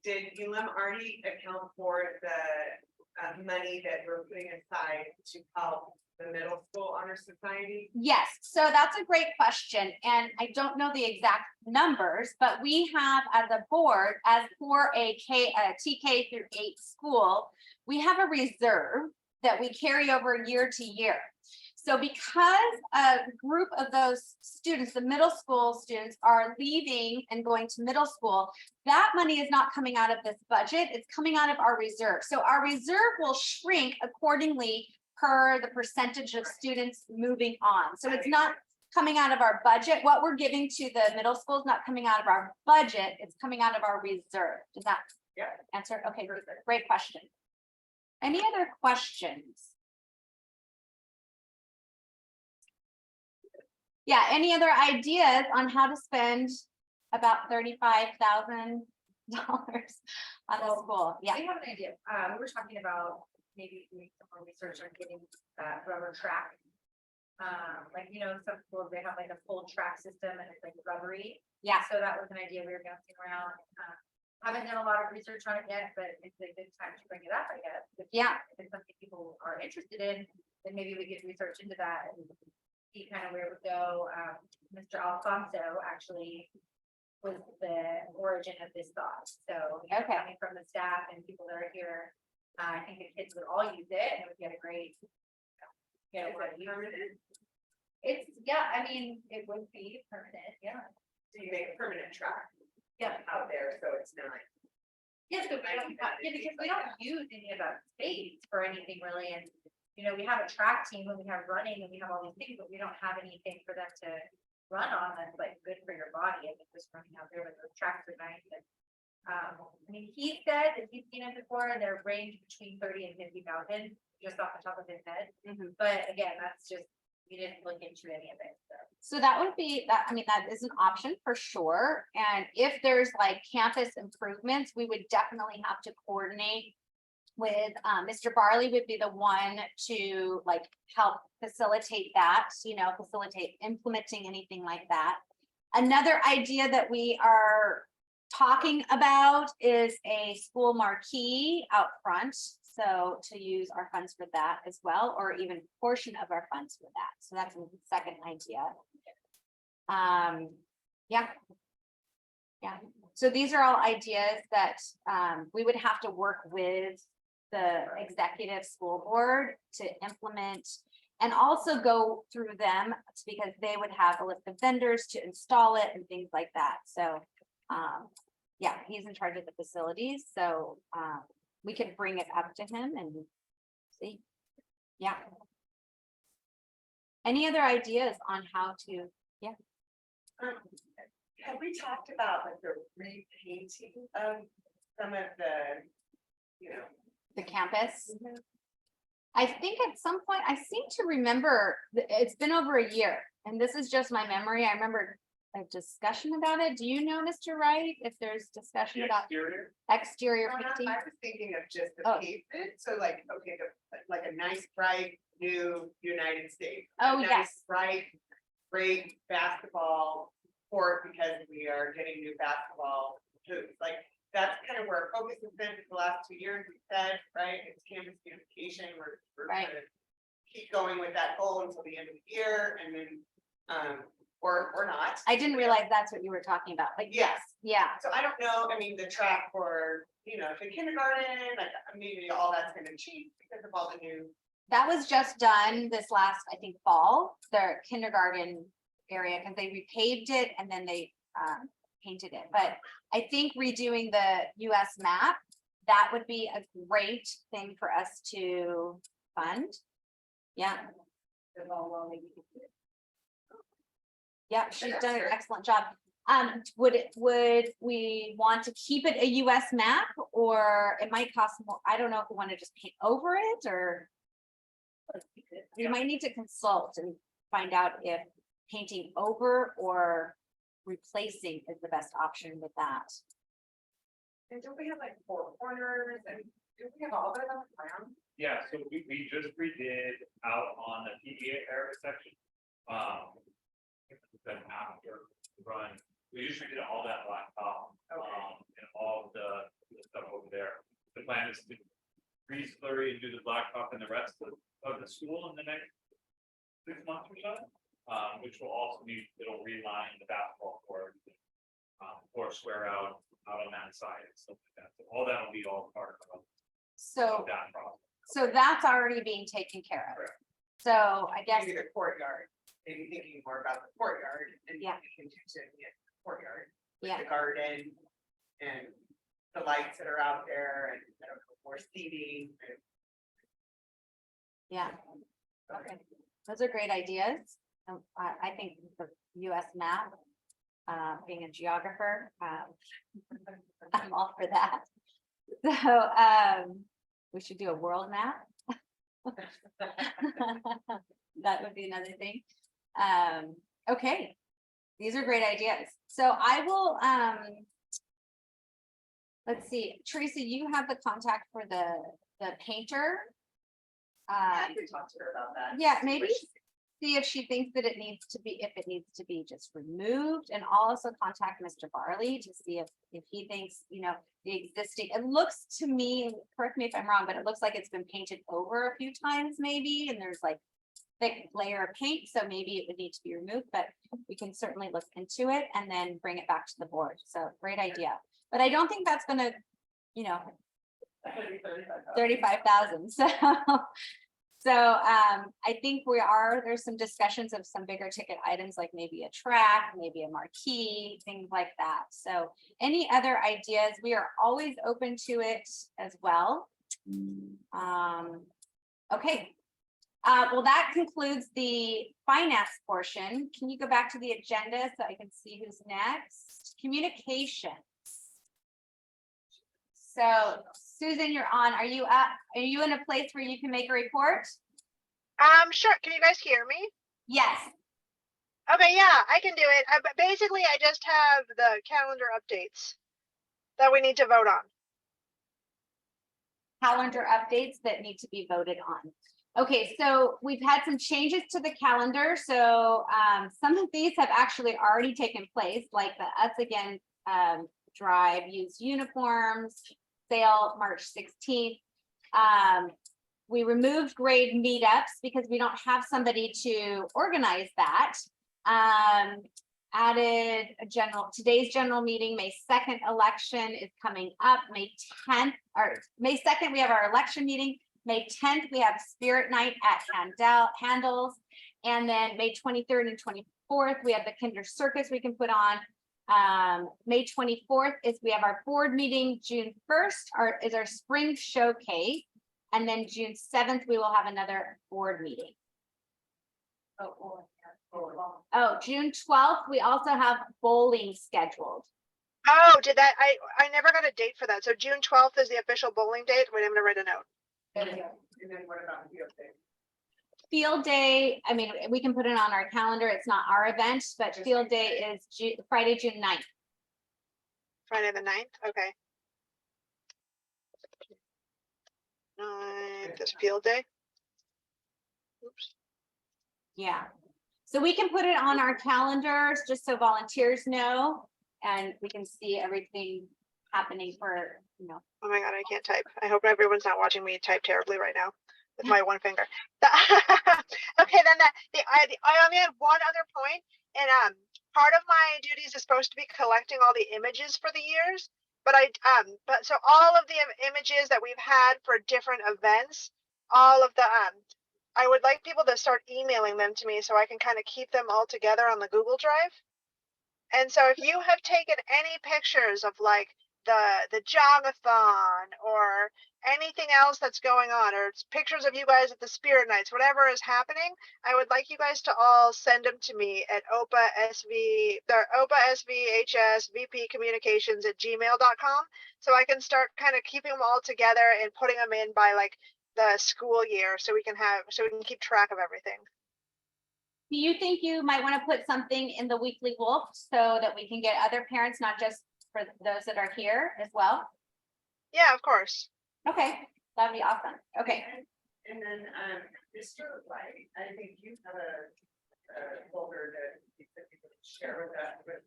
Speaker 5: did ULM already account for the money that we're putting aside to help the middle school honor society?
Speaker 1: Yes, so that's a great question, and I don't know the exact numbers, but we have as a board, as for a TK through 8 school, we have a reserve that we carry over year to year. So because a group of those students, the middle school students, are leaving and going to middle school, that money is not coming out of this budget, it's coming out of our reserve. So our reserve will shrink accordingly per the percentage of students moving on. So it's not coming out of our budget. What we're giving to the middle school is not coming out of our budget, it's coming out of our reserve. Does that answer? Okay, great question. Any other questions? Yeah, any other ideas on how to spend about $35,000 on the school? Yeah.
Speaker 3: I have an idea. We were talking about maybe doing some more research on getting rubber track. Like, you know, some schools, they have like a full track system and it's like rubbery.
Speaker 1: Yeah.
Speaker 3: So that was an idea we were bouncing around. Haven't done a lot of research on it yet, but it's a good time to bring it up, I guess.
Speaker 1: Yeah.
Speaker 3: If it's something people are interested in, then maybe we could research into that and see kind of where it would go. Mr. Alfonso actually was the origin of this thought. So you know,
Speaker 1: Okay.
Speaker 3: coming from the staff and people that are here, I think the kids would all use it and it would get a great. You know, it's, yeah, I mean, it would be permanent, yeah.
Speaker 5: So you make a permanent track
Speaker 3: Yeah.
Speaker 5: out there, so it's not.
Speaker 3: Yes, but we don't, yeah, because we don't use any of that space for anything really, and, you know, we have a track team and we have running and we have all these things, but we don't have anything for them to run on that's like good for your body. I think just running out there with those tracks are nice. And, I mean, he said that he's seen it before and they're ranged between 30 and 50,000, just off the top of his head.
Speaker 1: Mhm.
Speaker 3: But again, that's just, we didn't look into any of it, so.
Speaker 1: So that would be that, I mean, that is an option for sure. And if there's like campus improvements, we would definitely have to coordinate with Mr. Barley would be the one to like help facilitate that, you know, facilitate implementing anything like that. Another idea that we are talking about is a school marquee out front. So to use our funds for that as well, or even a portion of our funds for that. So that's a second idea. Yeah. Yeah. So these are all ideas that we would have to work with the executive school board to implement and also go through them because they would have a list of vendors to install it and things like that. So yeah, he's in charge of the facilities. So we could bring it up to him and see. Yeah. Any other ideas on how to, yeah.
Speaker 5: Have we talked about like the repainting of some of the, you know?
Speaker 1: The campus? I think at some point, I seem to remember, it's been over a year, and this is just my memory. I remember a discussion about it. Do you know, Mr. Wright, if there's discussion about exterior painting?
Speaker 5: I was thinking of just the
Speaker 1: Oh.
Speaker 5: pavement, so like, okay, like a nice, bright, new United States.
Speaker 1: Oh,
Speaker 5: A nice,
Speaker 1: yes.
Speaker 5: Bright, great basketball court because we are getting new basketball hoops, like, that's kind of where our focus has been for the last 2 years, we said, right, it's campus beautification, we're
Speaker 1: Right.
Speaker 5: gonna keep going with that goal until the end of the year, and then, or not.
Speaker 1: I didn't realize that's what you were talking about, like,
Speaker 5: Yes,
Speaker 1: yeah,
Speaker 5: so I don't know, I mean, the track for, you know, the kindergarten, like, maybe all that's gonna change because of all the new.
Speaker 1: that was just done this last, I think, fall, their kindergarten area because they repaved it and then they painted it. But I think redoing the US map, that would be a great thing for us to fund. Yeah. Yeah, she's done an excellent job. Would we want to keep it a US map, or it might cost more? I don't know if we want to just paint over it, or we might need to consult and find out if painting over or replacing is the best option with that.
Speaker 5: And don't we have like four corners and do we have all that on the ground?
Speaker 4: Yeah, so we just redid out on the PDA area section. It's been after the run, we just redid all that blacktop, and all the stuff over there. The plan is to re-slurry and do the blacktop in the rest of the school in the next 6 months or so. Which will also need, it'll reline the basketball court, or square out on that side and stuff like that. So all that will be all part of
Speaker 1: So,
Speaker 4: that process.
Speaker 1: so that's already being taken care of.
Speaker 4: Correct.
Speaker 1: So I guess,
Speaker 5: Maybe the courtyard, maybe thinking more about the courtyard and
Speaker 1: Yeah.
Speaker 5: into the courtyard,
Speaker 1: yeah,
Speaker 5: the garden and the lights that are out there and I don't know, more seating.
Speaker 1: yeah. Okay, those are great ideas. I think the US map, being a geographer, I'm all for that. So, we should do a world map. That would be another thing. Okay, these are great ideas. So I will, let's see, Teresa, you have the contact for the painter.
Speaker 5: I could talk to her about that.
Speaker 1: Yeah, maybe see if she thinks that it needs to be, if it needs to be just removed, and also contact Mr. Barley to see if he thinks, you know, the existing, it looks to me, correct me if I'm wrong, but it looks like it's been painted over a few times maybe, and there's like thick layer of paint, so maybe it would need to be removed, but we can certainly look into it and then bring it back to the board. So great idea. But I don't think that's gonna, you know, 35,000, so I think there's some discussions of some bigger ticket items, like maybe a track, maybe a marquee, things like that. So any other ideas, we are always open to it as well. Okay. Well, that concludes the finance portion. Can you go back to the agenda so I can see who's next? Communications. So Susan, you're on. Are you in a place where you can make a report?
Speaker 7: Sure. Can you guys hear me?
Speaker 1: Yes.
Speaker 7: Okay, yeah, I can do it. But basically, I just have the calendar updates that we need to vote on.
Speaker 1: Calendar updates that need to be voted on. Okay, so we've had some changes to the calendar. So some of these have actually already taken place, like the Us Again drive, used uniforms, sale March 16th. We removed grade meetups because we don't have somebody to organize that. Added today's general meeting, May 2nd election is coming up, May 10th, or May 2nd, we have our election meeting. May 10th, we have Spirit Night at Handles. And then May 23rd and 24th, we have the Kinder Circus we can put on. May 24th is we have our board meeting. June 1st is our spring showcase. And then June 7th, we will have another board meeting. Oh, June 12th, we also have bowling scheduled.
Speaker 7: Oh, I never got a date for that. So June 12th is the official bowling date. Wait, I'm gonna write a note.
Speaker 5: And then what about field day?
Speaker 1: Field day, I mean, we can put it on our calendar. It's not our event, but field day is Friday, June 9th.
Speaker 7: Friday the 9th, okay. 9th is field day. Oops.
Speaker 1: Yeah. So we can put it on our calendars just so volunteers know, and we can see everything happening for, you know.
Speaker 7: Oh my God, I can't type. I hope everyone's not watching me type terribly right now with my one finger. Okay, then I only had one other point, and part of my duties is supposed to be collecting all the images for the years, but so all of the images that we've had for different events, all of the I would like people to start emailing them to me so I can kind of keep them all together on the Google Drive. And so if you have taken any pictures of like the jogathon or anything else that's going on, or it's pictures of you guys at the Spirit Nights, whatever is happening, I would like you guys to all send them to me at opasvhsvpcommunications@gmail.com, so I can start kind of keeping them all together and putting them in by like the school year, so we can keep track of everything.
Speaker 1: Do you think you might want to put something in the Weekly Wolf so that we can get other parents, not just for those that are here as well?
Speaker 7: Yeah, of course.
Speaker 1: Okay, that'd be awesome. Okay.
Speaker 8: And then, Mr. White, I think you have a folder that you could share with us, with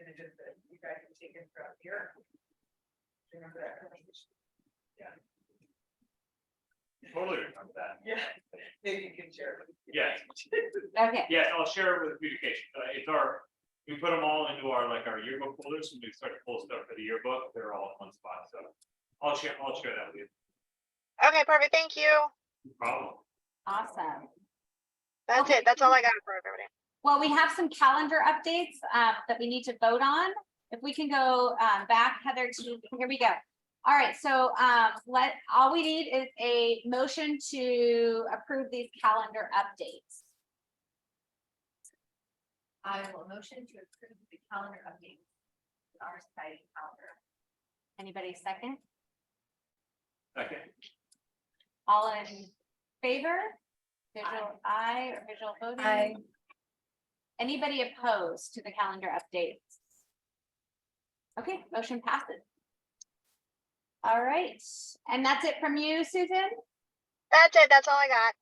Speaker 8: images that you guys have taken throughout here. Remember that conversation? Yeah.
Speaker 4: Totally remember that.
Speaker 8: Yeah, maybe you can share.
Speaker 4: Yes,
Speaker 1: Okay.
Speaker 4: yes, I'll share it with communication. It's we put them all into our yearbook folders, and we start to pull stuff for the yearbook. They're all in one spot, so I'll share that with you.
Speaker 7: Okay, perfect. Thank you.
Speaker 4: No problem.
Speaker 1: Awesome.
Speaker 7: That's
Speaker 1: Okay.
Speaker 7: it. That's all I got for everybody.
Speaker 1: Well, we have some calendar updates that we need to vote on. If we can go back, Heather, to here we go. All right, so all we need is a motion to approve these calendar updates. I will motion to approve the calendar updates. Our society calendar. Anybody second?
Speaker 4: Second.
Speaker 1: All in favor? Visual aye or visual voting?
Speaker 2: Aye.
Speaker 1: Anybody opposed to the calendar updates? Okay, motion passes. All right, and that's it from you, Susan?
Speaker 7: That's it. That's all I got.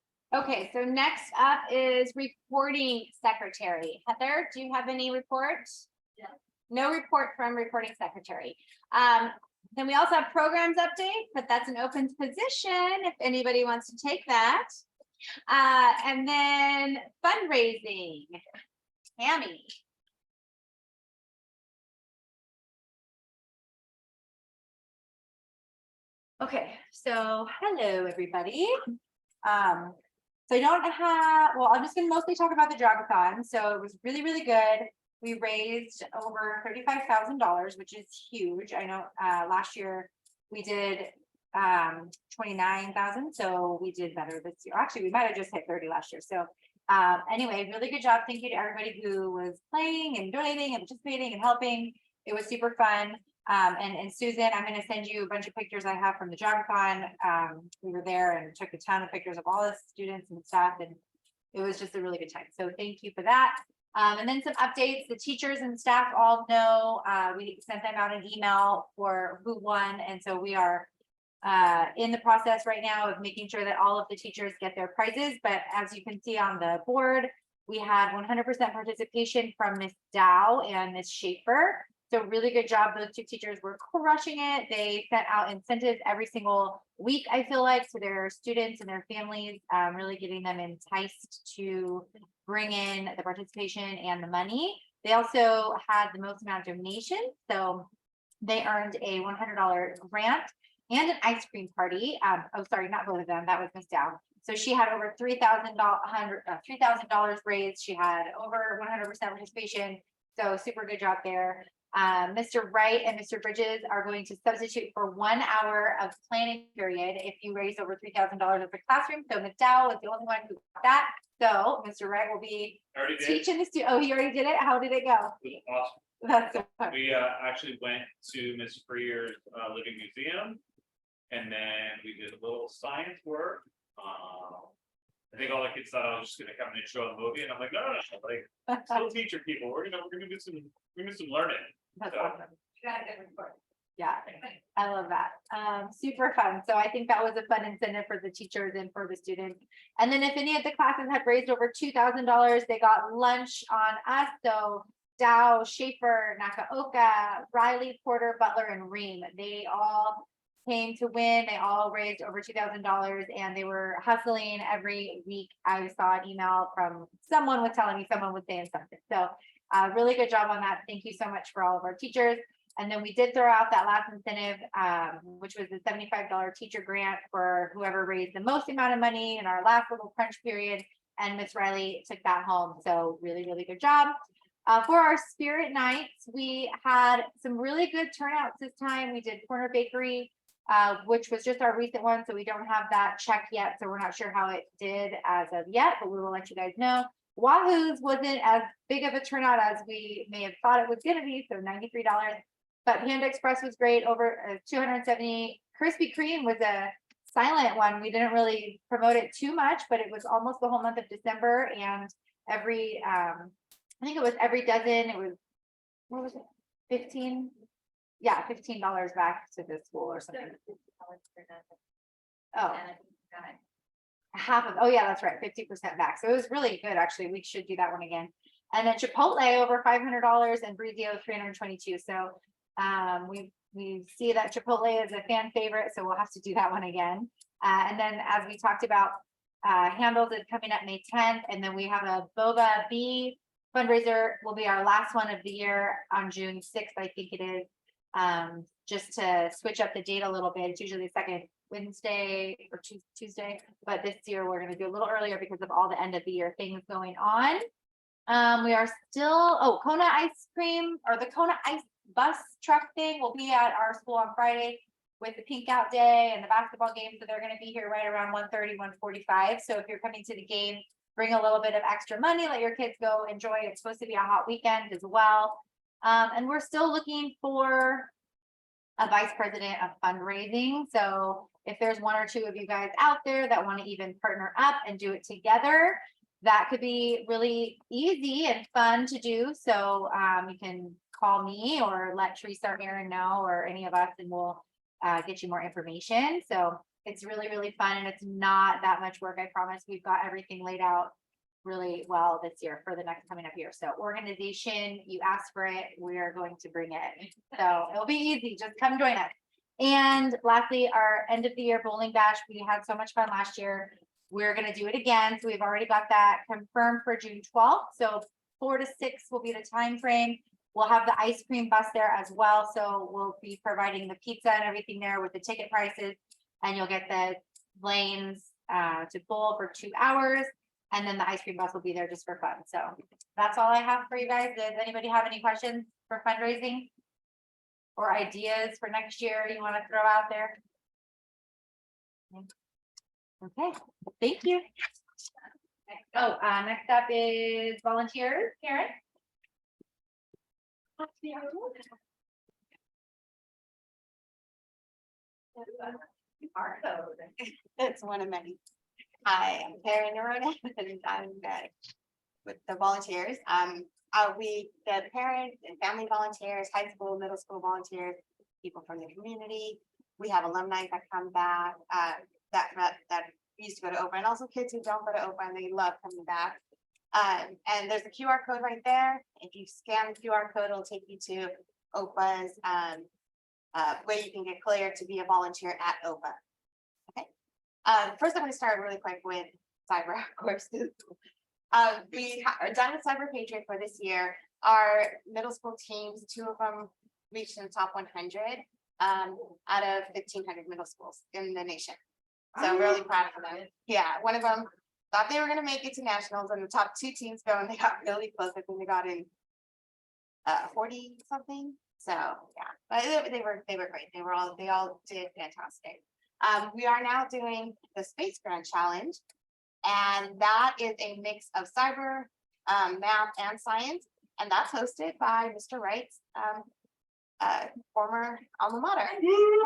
Speaker 1: Okay, so next up is reporting secretary. Heather, do you have any reports?
Speaker 3: Yeah.
Speaker 1: No report from reporting secretary. Then we also have programs update, but that's an open position if anybody wants to take that. And then fundraising. Tammy. Okay, so hello, everybody. So I don't have, well, I'm just gonna mostly talk about the Jogathon. So it was really, really good. We raised over $35,000, which is huge. I know last year we did 29,000, so we did better this year. Actually, we might have just hit 30 last year. So anyway, really good job. Thank you to everybody who was playing and donating and participating and helping. It was super fun. And Susan, I'm going to send you a bunch of pictures I have from the Jogathon. We were there and took a ton of pictures of all the students and staff, and it was just a really good time. So thank you for that. And then some updates. The teachers and staff all know, we sent them out an email for who won. And so we are in the process right now of making sure that all of the teachers get their prizes. But as you can see on the board, we had 100% participation from Miss Dow and Miss Schaefer. So really good job. Those two teachers were crushing it. They sent out incentives every single week, I feel like, to their students and their families, really getting them enticed to bring in the participation and the money. They also had the most amount of donations. So they earned a $100 grant and an ice cream party. Oh, sorry, not both of them. That was Miss Dow. So she had over $3,000 raised. She had over 100% participation. So super good job there. Mr. Wright and Mr. Bridges are going to substitute for 1 hour of planning period if you raise over $3,000 at the classroom. So Ms. Dow was the only one who got that. So Mr. Wright will be
Speaker 4: Already did.
Speaker 1: teaching the student. Oh, he already did it. How did it go?
Speaker 4: It was awesome.
Speaker 1: That's so fun.
Speaker 4: We actually went to Miss Freer's Living Museum, and then we did a little science work. I think all the kids thought I was just gonna come in and show a movie, and I'm like, no, like still teacher people. We're gonna do some learning.
Speaker 1: That's
Speaker 4: So-
Speaker 1: awesome.
Speaker 3: You got a good report.
Speaker 1: Yeah, I love that. Super fun. So I think that was a fun incentive for the teachers and for the students. And then if any of the classes had raised over $2,000, they got lunch on us. So Dow, Schaefer, Nakaoka, Riley, Porter, Butler, and Ream, they all came to win. They all raised over $2,000 and they were hustling every week. I saw an email from someone was telling me someone was saying something. So really good job on that. Thank you so much for all of our teachers. And then we did throw out that last incentive, which was the $75 teacher grant for whoever raised the most amount of money in our last little crunch period. And Miss Riley took that home. So really, really good job. For our spirit nights, we had some really good turnouts this time. We did Corner Bakery, which was just our recent one. So we don't have that check yet. So we're not sure how it did as of yet, but we will let you guys know. Wahoo's wasn't as big of a turnout as we may have thought it was going to be. So $93. But Panda Express was great, over 270. Krispy Kreme was a silent one. We didn't really promote it too much, but it was almost the whole month of December. And every, I think it was every dozen, it was, what was it? 15? Yeah, $15 back to the school or something. Oh, half of, oh yeah, that's right, 50% back. So it was really good, actually. We should do that one again. And then Chipotle over $500 and Brizio 322. So we see that Chipotle is a fan favorite, so we'll have to do that one again. And then as we talked about, Handles is coming up May 10th, and then we have a Boba Bee fundraiser will be our last one of the year on June 6th, I think it is. Just to switch up the date a little bit. It's usually the second Wednesday or Tuesday, but this year we're going to do a little earlier because of all the end of the year things going on. We are still, Kona ice cream, or the Kona ice bus truck thing will be at our school on Friday with the pink out day and the basketball game. So they're going to be here right around 1:30, 1:45. So if you're coming to the game, bring a little bit of extra money, let your kids go enjoy. It's supposed to be a hot weekend as well. And we're still looking for a vice president of fundraising. So if there's one or two of you guys out there that want to even partner up and do it together, that could be really easy and fun to do. So you can call me or let Teresa or Aaron know, or any of us, and we'll get you more information. So it's really, really fun, and it's not that much work. I promise. We've got everything laid out really well this year for the next coming up year. So organization, you asked for it, we are going to bring it. So it'll be easy. Just come join us. And lastly, our end of the year bowling bash. We had so much fun last year. We're going to do it again. So we've already got that confirmed for June 12th. So 4 to 6 will be the time frame. We'll have the ice cream bus there as well. So we'll be providing the pizza and everything there with the ticket prices, and you'll get the lanes to bowl for 2 hours. And then the ice cream bus will be there just for fun. So that's all I have for you guys. Does anybody have any questions for fundraising or ideas for next year you want to throw out there? Okay, thank you. Next up is volunteers. Karen?
Speaker 9: It's one of many. Hi, I'm Karen Nerona, and I'm with the volunteers. The parents and family volunteers, high school, middle school volunteers, people from the community. We have alumni that come back, that used to go to Oprah, and also kids who don't go to Oprah and they love coming back. And there's a QR code right there. If you scan the QR code, it'll take you to Oprah's where you can get cleared to be a volunteer at Oprah. Okay. First, I'm going to start really quick with cyber courses. We are done with Cyber Patriot for this year. Our middle school teams, 2 of them reached the top 100 out of 1,500 middle schools in the nation. So I'm really proud of them. Yeah, one of them thought they were going to make it to nationals, and the top 2 teams go, and they got really close. I think they got in 40 something. So yeah, but they were great. They all did fantastic. We are now doing the Space Grand Challenge, and that is a mix of cyber, math, and science, and that's hosted by Mr. Wright's former alma mater,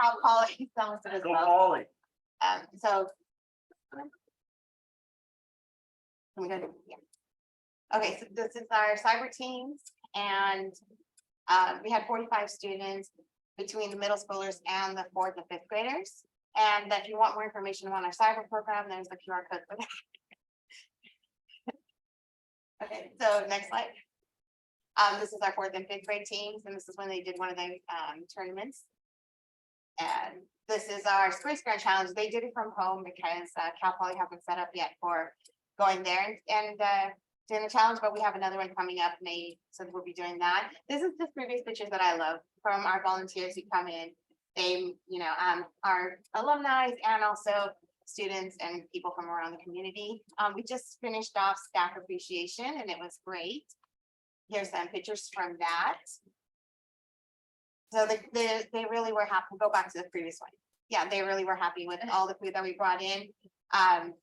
Speaker 9: Cal Poly, as well. So I'm gonna, yeah. Okay, so this is our cyber teams, and we had 45 students between the middle schoolers and the 4th and 5th graders. And if you want more information on our cyber program, there's the QR code for that. Okay, so next slide. This is our 4th and 5th grade teams, and this is when they did one of the tournaments. And this is our Space Grand Challenge. They did it from home because Cal Poly haven't set up yet for going there and dinner challenge, but we have another one coming up May, so we'll be doing that. This is just previous pictures that I love from our volunteers who come in. They, are alumni and also students and people from around the community. We just finished off staff appreciation and it was great. Here's some pictures from that. So they really were happy. Go back to the previous one. Yeah, they really were happy with all the food that we brought in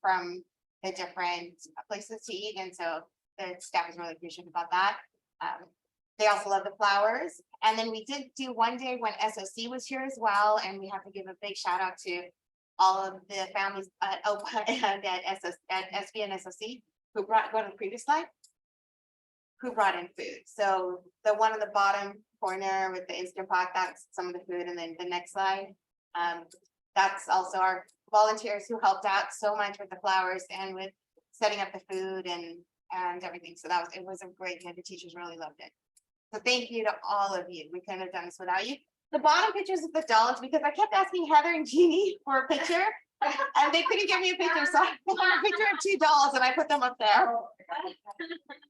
Speaker 9: from the different places to eat. And so the staff was really appreciative about that. They also love the flowers. And then we did do one day when SOC was here as well. And we have to give a big shout out to all of the families at OPA and at SB and SOC who go to the previous slide, who brought in food. So the one on the bottom corner with the Instant Pot, that's some of the food. And then the next slide, that's also our volunteers who helped out so much with the flowers and with setting up the food and everything. So it was a great day. The teachers really loved it. So thank you to all of you. We couldn't have done this without you. The bottom pictures of the dolls, because I kept asking Heather and Jeannie for a picture and they couldn't give me a picture. So I put a picture of 2 dolls and I put them up there.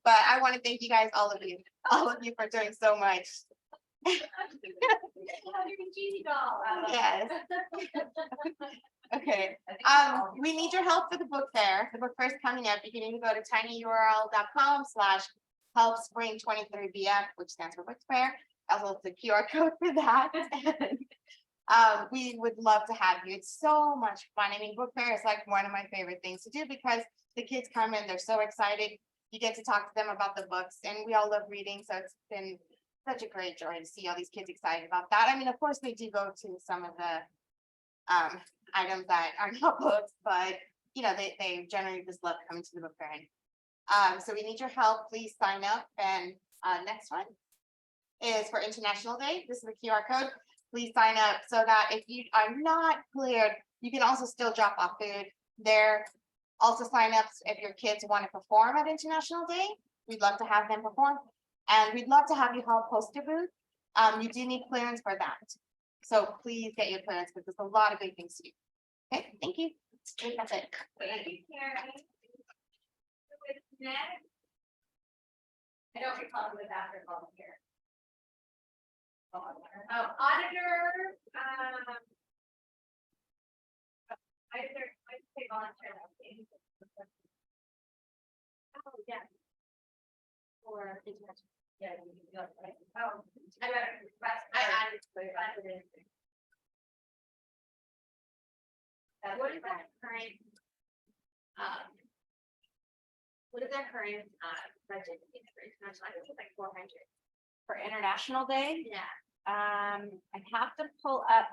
Speaker 9: But I want to thank you guys, all of you for doing so much. Yes. Okay. We need your help for the book fair. The book fair is coming up. You can either go to tinyurl.com/helpspring23bf, which stands for book fair. Also the QR code for that. We would love to have you. It's so much fun. I mean, book fair is like one of my favorite things to do because the kids come in, they're so excited. You get to talk to them about the books, and we all love reading. So it's been such a great joy to see all these kids excited about that. I mean, of course, they do go to some of the items that are not books, but they generally just love coming to the book fair. So we need your help. Please sign up. And next one is for International Day. This is the QR code. Please sign up so that if you are not cleared, you can also still drop off food there. Also sign up if your kids want to perform at International Day. We'd love to have them perform. And we'd love to have you help host a booth. You do need clearance for that. So please get your clearance because there's a lot of big things to do. Okay, thank you. I think that's it.
Speaker 3: I don't recall who was after volunteer. Auditor, I'd say volunteer. Oh, yeah. Or, yeah. Oh, I better request. What is that current? What is our current budget for international? I think it's like 400.
Speaker 1: For International Day.
Speaker 3: Yeah.
Speaker 1: I have to pull up,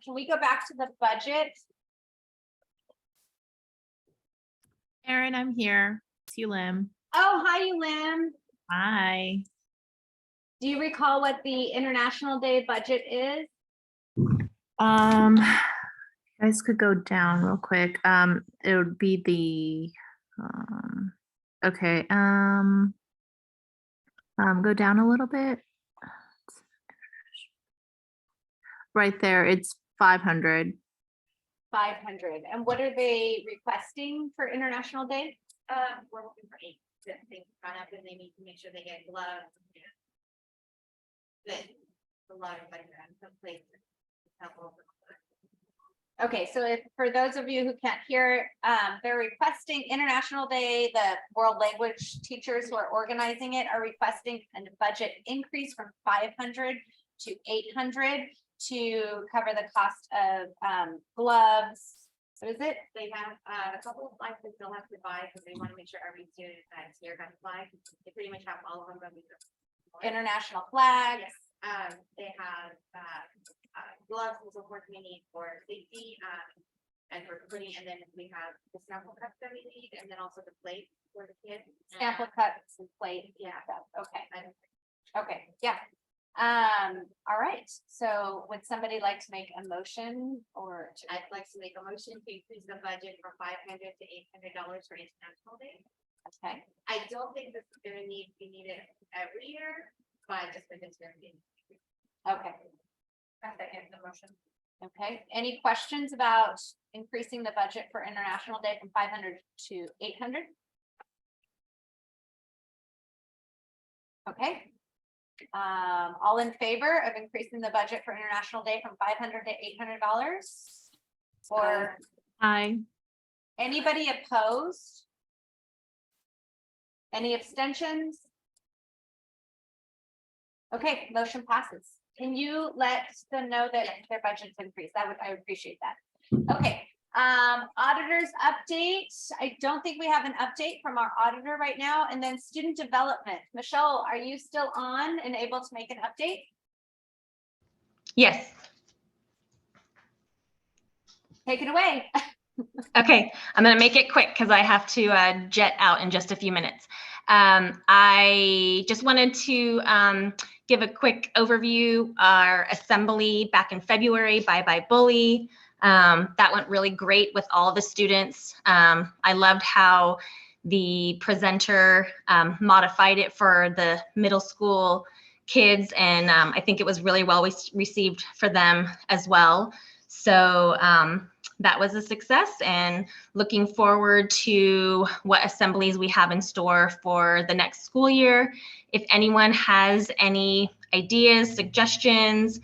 Speaker 1: can we go back to the budget?
Speaker 10: Erin, I'm here. It's Lim.
Speaker 1: Oh, hi, Lim.
Speaker 10: Hi.
Speaker 1: Do you recall what the International Day budget is?
Speaker 10: You guys could go down real quick. It would be the okay. Go down a little bit. Right there, it's 500.
Speaker 1: 500. And what are they requesting for International Day?
Speaker 3: We're hoping for 8. Things run up and they need to make sure they get gloves. Good. A lot of like some places.
Speaker 1: Okay, so if for those of you who can't hear, they're requesting International Day. The world language teachers who are organizing it are requesting a budget increase from 500 to 800 to cover the cost of gloves. What is it?
Speaker 3: They have a couple of flags they still have to buy because they want to make sure every student that's here got a flag. They pretty much have all of them.
Speaker 1: International flags.
Speaker 3: Yes. They have gloves and so forth we need for safety and for putting, and then we have the sample cups that we need, and then also the plate for the kids.
Speaker 1: Sample cups and plates.
Speaker 3: Yeah.
Speaker 1: Okay. Okay, yeah. All right, so would somebody like to make a motion or?
Speaker 3: I'd like to make a motion to increase the budget from $500 to $800 for International Day.
Speaker 1: Okay,
Speaker 3: I don't think this is gonna be needed every year, but just for this year.
Speaker 1: okay,
Speaker 3: That's the end of the motion.
Speaker 1: okay. Any questions about increasing the budget for International Day from 500 to 800? Okay. All in favor of increasing the budget for International Day from $500 to $800? Or
Speaker 10: Aye.
Speaker 1: anybody opposed? Any abstentions? Okay, motion passes. Can you let them know that their budget's increased? I would appreciate that. Okay, auditors update. I don't think we have an update from our auditor right now. And then student development. Michelle, are you still on and able to make an update?
Speaker 11: Yes.
Speaker 1: Take it away.
Speaker 11: Okay. I'm going to make it quick because I have to jet out in just a few minutes. I just wanted to give a quick overview. Our assembly back in February, Bye Bye Bully. That went really great with all the students. I loved how the presenter modified it for the middle school kids, and I think it was really well received for them as well. So that was a success, and looking forward to what assemblies we have in store for the next school year. If anyone has any ideas, suggestions,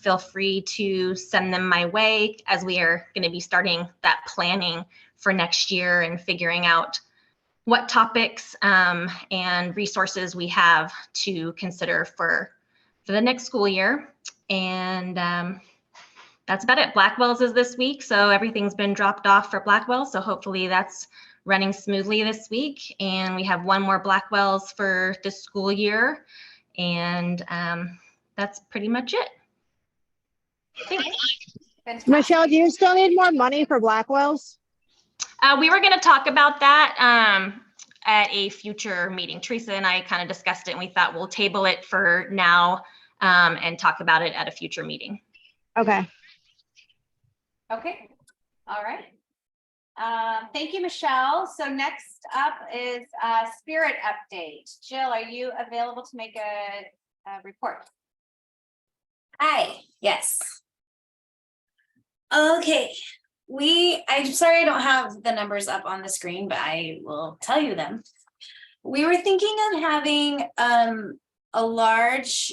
Speaker 11: feel free to send them my way, as we are going to be starting that planning for next year and figuring out what topics and resources we have to consider for the next school year. And that's about it. Blackwell's is this week, so everything's been dropped off for Blackwell. So hopefully that's running smoothly this week. And we have one more Blackwell's for this school year. And that's pretty much it.
Speaker 1: Fantastic.
Speaker 7: Michelle, do you still need more money for Blackwell's?
Speaker 11: We were going to talk about that at a future meeting. Teresa and I kind of discussed it, and we thought we'll table it for now and talk about it at a future meeting.
Speaker 7: Okay.
Speaker 1: Okay, all right. Thank you, Michelle. So next up is spirit update. Jill, are you available to make a report?
Speaker 12: Hi, yes. Okay, I'm sorry I don't have the numbers up on the screen, but I will tell you them. We were thinking of having a large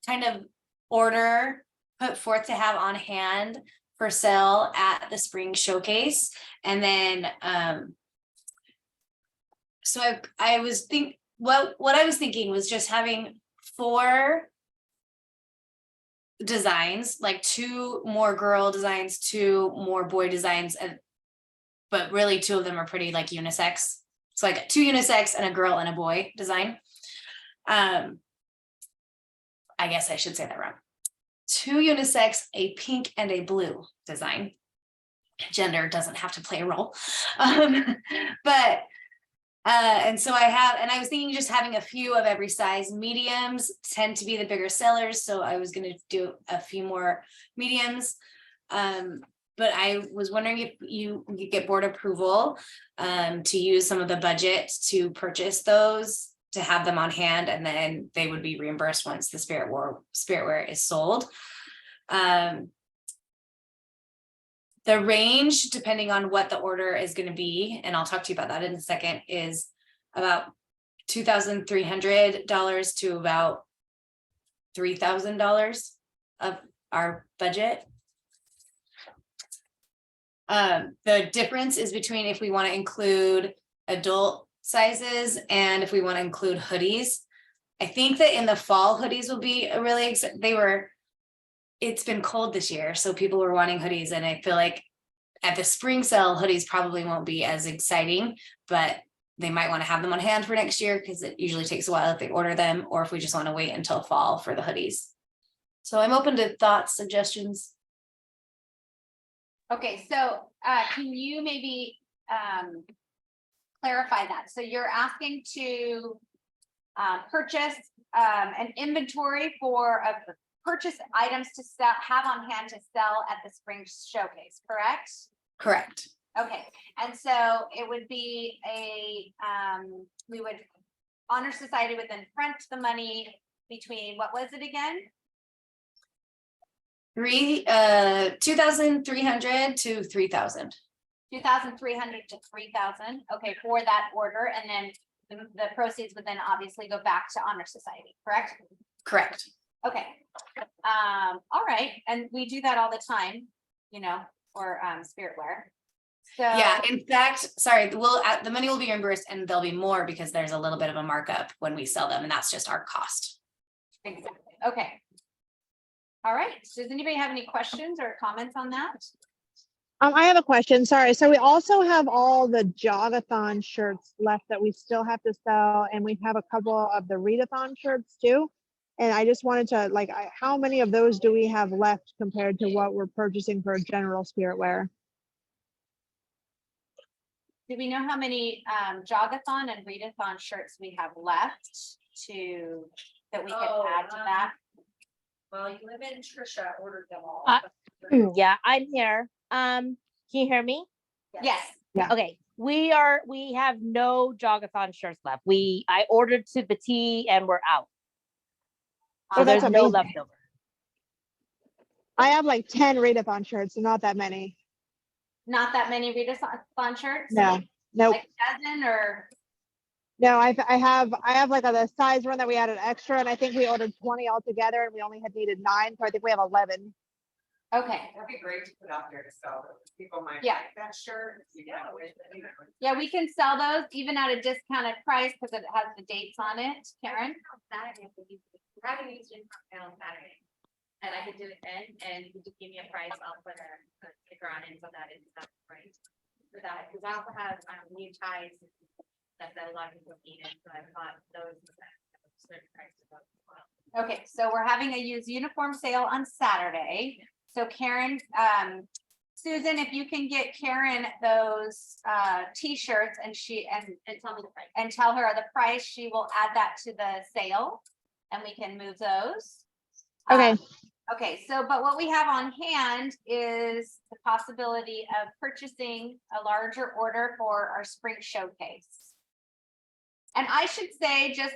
Speaker 12: kind of order put forth to have on hand for sale at the spring showcase. And then so I was what I was thinking was just having 4 designs, like 2 more girl designs, 2 more boy designs, but really 2 of them are pretty like unisex. It's like 2 unisex and a girl and a boy design. I guess I should say that wrong. 2 unisex, a pink and a blue design. Gender doesn't have to play a role. But and so I was thinking just having a few of every size. Mediums tend to be the bigger sellers, so I was going to do a few more mediums. But I was wondering if you could get board approval to use some of the budget to purchase those, to have them on hand, and then they would be reimbursed once the spiritware is sold. The range, depending on what the order is going to be, and I'll talk to you about that in a second, is about $2,300 to about $3,000 of our budget. The difference is between if we want to include adult sizes and if we want to include hoodies. I think that in the fall, hoodies will be a really, it's been cold this year, so people were wanting hoodies, and I feel like at the spring sale, hoodies probably won't be as exciting, but they might want to have them on hand for next year because it usually takes a while if they order them, or if we just want to wait until fall for the hoodies. So I'm open to thoughts, suggestions.
Speaker 1: Okay, so can you maybe clarify that? So you're asking to purchase an inventory of purchase items to have on hand to sell at the spring showcase, correct?
Speaker 12: Correct.
Speaker 1: Okay, and so it would be we would, Honor Society would then front the money between, what was it again?
Speaker 12: $2,300 to $3,000.
Speaker 1: 2,300 to 3,000, okay, for that order, and then the proceeds would then obviously go back to Honor Society, correct?
Speaker 12: Correct.
Speaker 1: Okay. All right, and we do that all the time, you know, or spirit wear. So.
Speaker 12: Yeah, in fact, sorry, the money will be reimbursed and there'll be more because there's a little bit of a markup when we sell them, and that's just our cost.
Speaker 1: Exactly, okay. All right, does anybody have any questions or comments on that?
Speaker 13: I have a question, sorry. So we also have all the Jogathon shirts left that we still have to sell, and we have a couple of the Readathon shirts too. And I just wanted to, like, how many of those do we have left compared to what we're purchasing for general spirit wear?
Speaker 1: Do we know how many Jogathon and Readathon shirts we have left that we could add to that?
Speaker 3: Well, you live in Trisha ordered them all.
Speaker 14: Yeah, I'm here. Can you hear me?
Speaker 1: Yes.
Speaker 13: Yeah.
Speaker 14: Okay, we have no Jogathon shirts left. I ordered to the T and we're out. So
Speaker 13: Oh, that's
Speaker 14: there's no
Speaker 13: amazing.
Speaker 14: leftover.
Speaker 13: I have like 10 Readathon shirts, so not that many.
Speaker 1: Not that many Readathon shirts?
Speaker 13: No, nope.
Speaker 1: Like a dozen or?
Speaker 13: No, I have like the size run that we added extra, and I think we ordered 20 altogether, and we only had needed 9, so I think we have 11.
Speaker 1: Okay,
Speaker 8: That'd be great to put out there to sell. People might
Speaker 1: Yeah.
Speaker 8: like that shirt. You know,
Speaker 1: yeah, we can sell those even at a discounted price because it has the dates on it, Karen.
Speaker 3: Saturday, we're having a student on Saturday. And I could do it then, and you could just give me a price, I'll put a sticker on it, so that is that price. For that, because I also have new ties that a lot of people needed, so I bought those at a certain price as well.
Speaker 1: Okay, so we're having a used uniform sale on Saturday. So Karen, Susan, if you can get Karen those t-shirts and
Speaker 3: tell me the price.
Speaker 1: and tell her the price, she will add that to the sale and we can move those.
Speaker 13: Okay.
Speaker 1: Okay, so but what we have on hand is the possibility of purchasing a larger order for our spring showcase. And I should say, just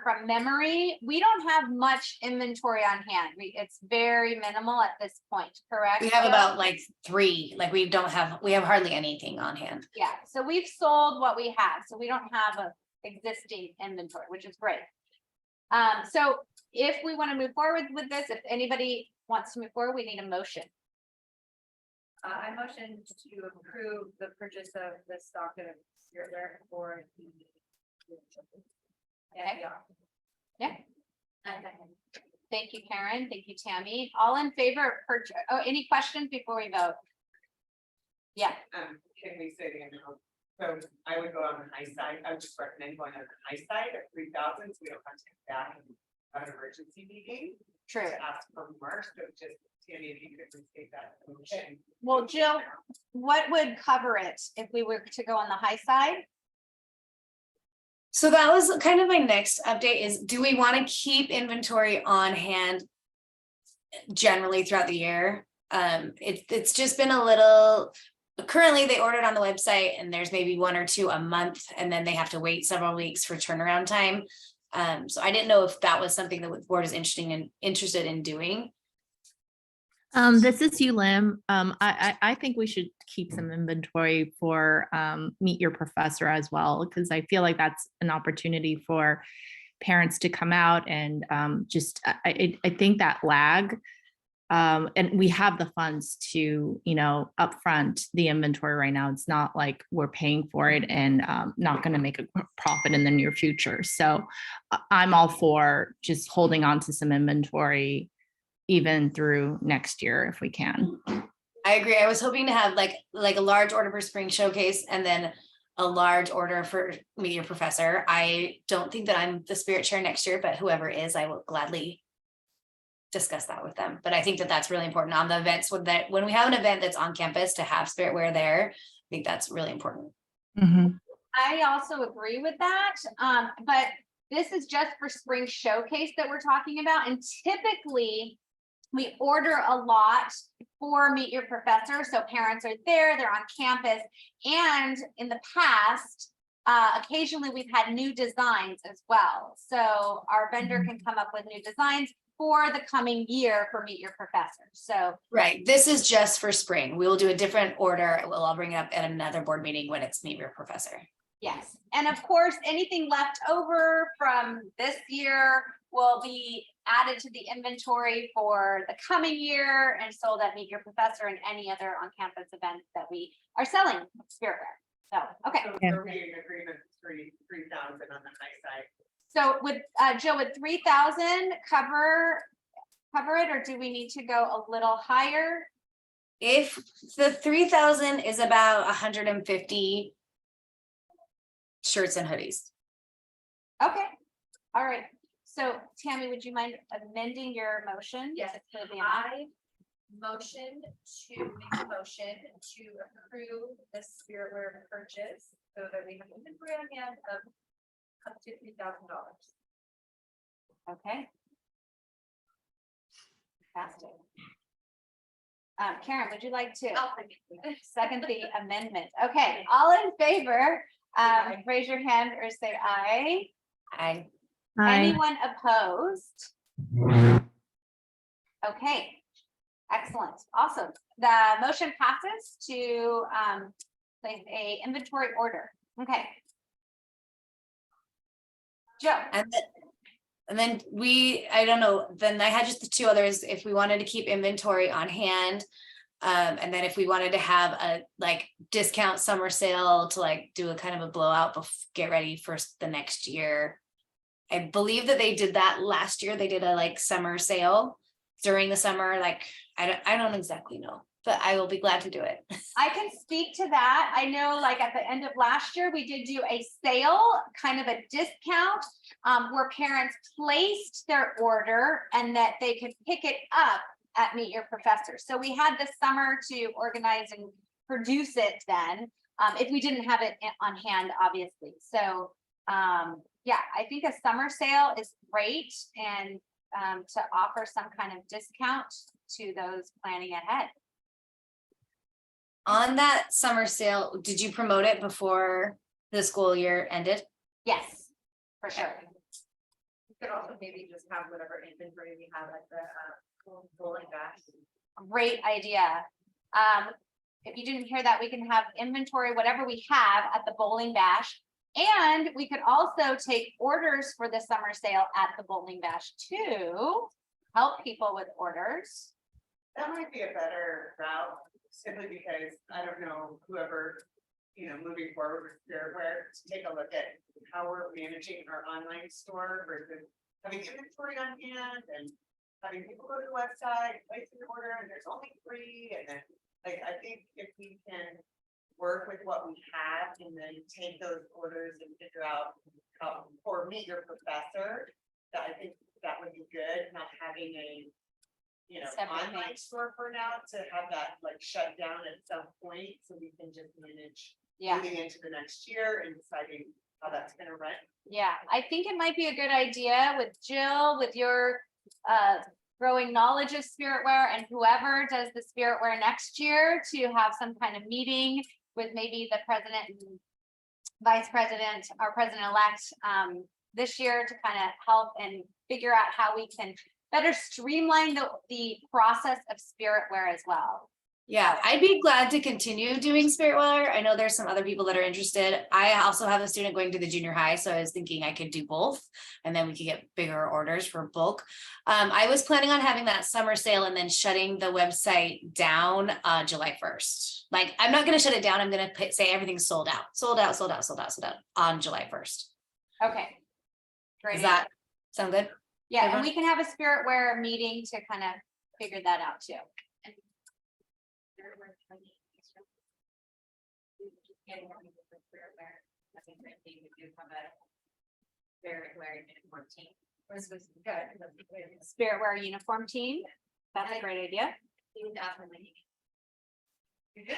Speaker 1: from memory, we don't have much inventory on hand. It's very minimal at this point, correct?
Speaker 12: We have
Speaker 1: Jill?
Speaker 12: about like 3, like we have hardly anything on hand.
Speaker 1: Yeah, so we've sold what we have, so we don't have a existing inventory, which is great. So if we want to move forward with this, if anybody wants to move forward, we need a motion.
Speaker 3: I motion to approve the purchase of the stock of spirit wear for the.
Speaker 1: Okay.
Speaker 3: Yeah.
Speaker 1: Thank you, Karen. Thank you, Tammy. All in favor of purchase? Oh, any questions before we vote? Yeah,
Speaker 8: Can we say the amount? So I would go on the high side. I would just recommend going on the high side of 3,000, so we don't have to take that in an emergency meeting.
Speaker 1: true.
Speaker 8: To ask for more, so just Tammy, if you could restate that motion.
Speaker 1: Well, Jill, what would cover it if we were to go on the high side?
Speaker 12: So that was kind of my next update is, do we want to keep inventory on hand generally throughout the year? It's just been a little, currently they ordered on the website and there's maybe 1 or 2 a month, and then they have to wait several weeks for turnaround time. So I didn't know if that was something that the board is interested in doing.
Speaker 10: This is Lim. I think we should keep some inventory for Meet Your Professor as well, because I feel like that's an opportunity for parents to come out and I think that lag, and we have the funds to, upfront the inventory right now. It's not like we're paying for it and not going to make a profit in the near future. So I'm all for just holding on to some inventory even through next year if we can.
Speaker 12: I agree. I was hoping to have like a large order for spring showcase and then a large order for Meet Your Professor. I don't think that I'm the spirit chair next year, but whoever is, I will gladly discuss that with them. But I think that that's really important on the events when we have an event that's on campus to have spirit wear there. I think that's really important.
Speaker 10: Mm-hmm.
Speaker 1: I also agree with that, but this is just for spring showcase that we're talking about, and typically we order a lot for Meet Your Professor, so parents are there, they're on campus, and in the past, occasionally we've had new designs as well. So our vendor can come up with new designs for the coming year for Meet Your Professor. So
Speaker 12: Right. This is just for spring. We will do a different order. I'll bring it up at another board meeting when it's Meet Your Professor.
Speaker 1: Yes, and of course, anything left over from this year will be added to the inventory for the coming year and sold at Meet Your Professor and any other on-campus events that we are selling spirit wear. So, okay.
Speaker 8: So we're being agreement, 3,000 on the high side.
Speaker 1: So would, Jill, would 3,000 cover it, or do we need to go a little higher?
Speaker 12: If the 3,000 is about 150 shirts and hoodies.
Speaker 1: Okay, all right. So Tammy, would you mind amending your motion?
Speaker 3: Yes,
Speaker 1: to the amount?
Speaker 3: I motion to make a motion to approve the spirit wear purchase so that we have inventory on hand of up to $3,000.
Speaker 1: Okay. Fantastic. Karen, would you like to second the amendment? Okay, all in favor, raise your hand or say aye.
Speaker 12: I
Speaker 1: Anyone opposed? Okay, excellent, awesome. The motion passes to place a inventory order. Okay. Joe.
Speaker 12: And then I don't know, then I had just the two others, if we wanted to keep inventory on hand. And then if we wanted to have a like discount summer sale to like do a kind of a blowout, get ready for the next year. I believe that they did that last year. They did a like summer sale during the summer. Like, I don't exactly know, but I will be glad to do it.
Speaker 1: I can speak to that. I know like at the end of last year, we did do a sale, kind of a discount, where parents placed their order and that they could pick it up at Meet Your Professor. So we had the summer to organize and produce it then, if we didn't have it on hand, obviously. So yeah, I think a summer sale is great, and to offer some kind of discount to those planning ahead.
Speaker 12: On that summer sale, did you promote it before the school year ended?
Speaker 1: Yes, for sure.
Speaker 3: You could also maybe just have whatever inventory we have at the bowling bash.
Speaker 1: Great idea. If you didn't hear that, we can have inventory, whatever we have at the bowling bash. And we could also take orders for the summer sale at the bowling bash too. Help people with orders.
Speaker 8: That might be a better route, simply because I don't know, whoever, moving forward with Spirit Wear, to take a look at how we're managing our online store versus having inventory on hand and having people go to the website, place an order, and there's only 3, and then, like, I think if we can work with what we have and then take those orders and figure out how, or Meet Your Professor, that I think that would be good, not having a
Speaker 1: Separate
Speaker 8: online store for now, to have that like shut down at some point, so we can just manage
Speaker 1: Yeah.
Speaker 8: moving into the next year and deciding how that's gonna run.
Speaker 1: Yeah, I think it might be a good idea with Jill, with your growing knowledge of spirit wear, and whoever does the spirit wear next year, to have some kind of meeting with maybe the president and vice president, our president-elect this year, to kind of help and figure out how we can better streamline the process of spirit wear as well.
Speaker 12: Yeah, I'd be glad to continue doing Spirit Wear. I know there's some other people that are interested. I also have a student going to the junior high, so I was thinking I could do both, and then we could get bigger orders for bulk. I was planning on having that summer sale and then shutting the website down July 1st. Like, I'm not going to shut it down. I'm going to say everything's sold out on July 1st.
Speaker 1: Okay. Great.
Speaker 12: Does that sound good?
Speaker 1: Yeah, and
Speaker 12: everyone?
Speaker 1: we can have a spirit wear meeting to kind of figure that out too.
Speaker 3: I think that we do have a spirit wear uniform team. This was good.
Speaker 1: Spirit wear uniform team. That's a great idea.
Speaker 3: You definitely. You do?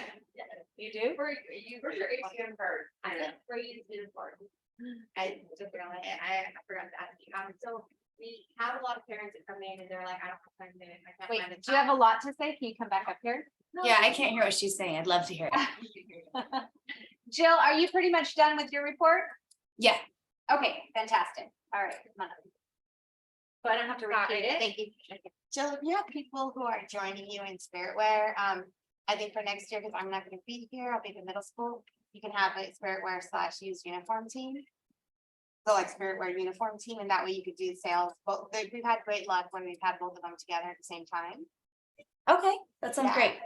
Speaker 1: You do?
Speaker 3: For you, for sure, it's good for, I know, for you to do for. I just realized, I forgot to ask you, so we have a lot of parents that come in and they're like, I don't have time to, I can't
Speaker 1: Wait,
Speaker 3: find the
Speaker 1: do you have a
Speaker 3: time.
Speaker 1: lot to say? Can you come back up here?
Speaker 12: Yeah, I can't hear what she's saying. I'd love to hear it.
Speaker 1: Jill, are you pretty much done with your report?
Speaker 12: Yeah.
Speaker 1: Okay, fantastic. All right. Come on up. So I don't have to repeat it.
Speaker 9: Thank you. Jill, if you have people who are joining you in spirit wear, I think for next year, because I'm not going to be here, I'll be in middle school. you can have a spirit wear / used uniform team. So like spirit wear uniform team, and that way you could do sales, but we've had great luck when we've had both of them together at the same time.
Speaker 12: Okay, that sounds
Speaker 9: Yeah.
Speaker 12: great.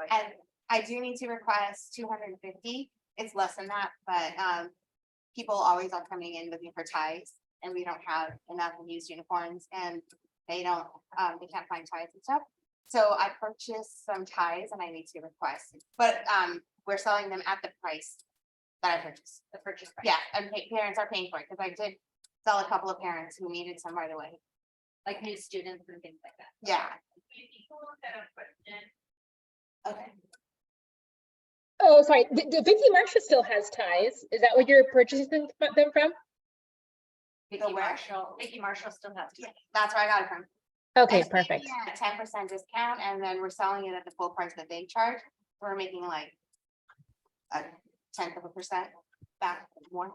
Speaker 9: And I do need to request 250. It's less than that, but people always are coming in looking for ties, and we don't have enough used uniforms, and they don't, they can't find ties and stuff. So I purchased some ties and I need to request, but we're selling them at the price that I purchased.
Speaker 1: The purchase price.
Speaker 9: Yeah, and parents are paying for it, because I did sell a couple of parents who needed some right away.
Speaker 1: Like new students and things like that.
Speaker 9: Yeah. Okay.
Speaker 2: Oh, sorry, the Vicky Marshall still has ties. Is that what you're purchasing them from?
Speaker 1: Vicky Marshall still has.
Speaker 9: Yeah, that's where I got it from.
Speaker 2: Okay, perfect.
Speaker 9: 10% discount, and then we're selling it at the full price that they charge. We're making like a 1/10% back more.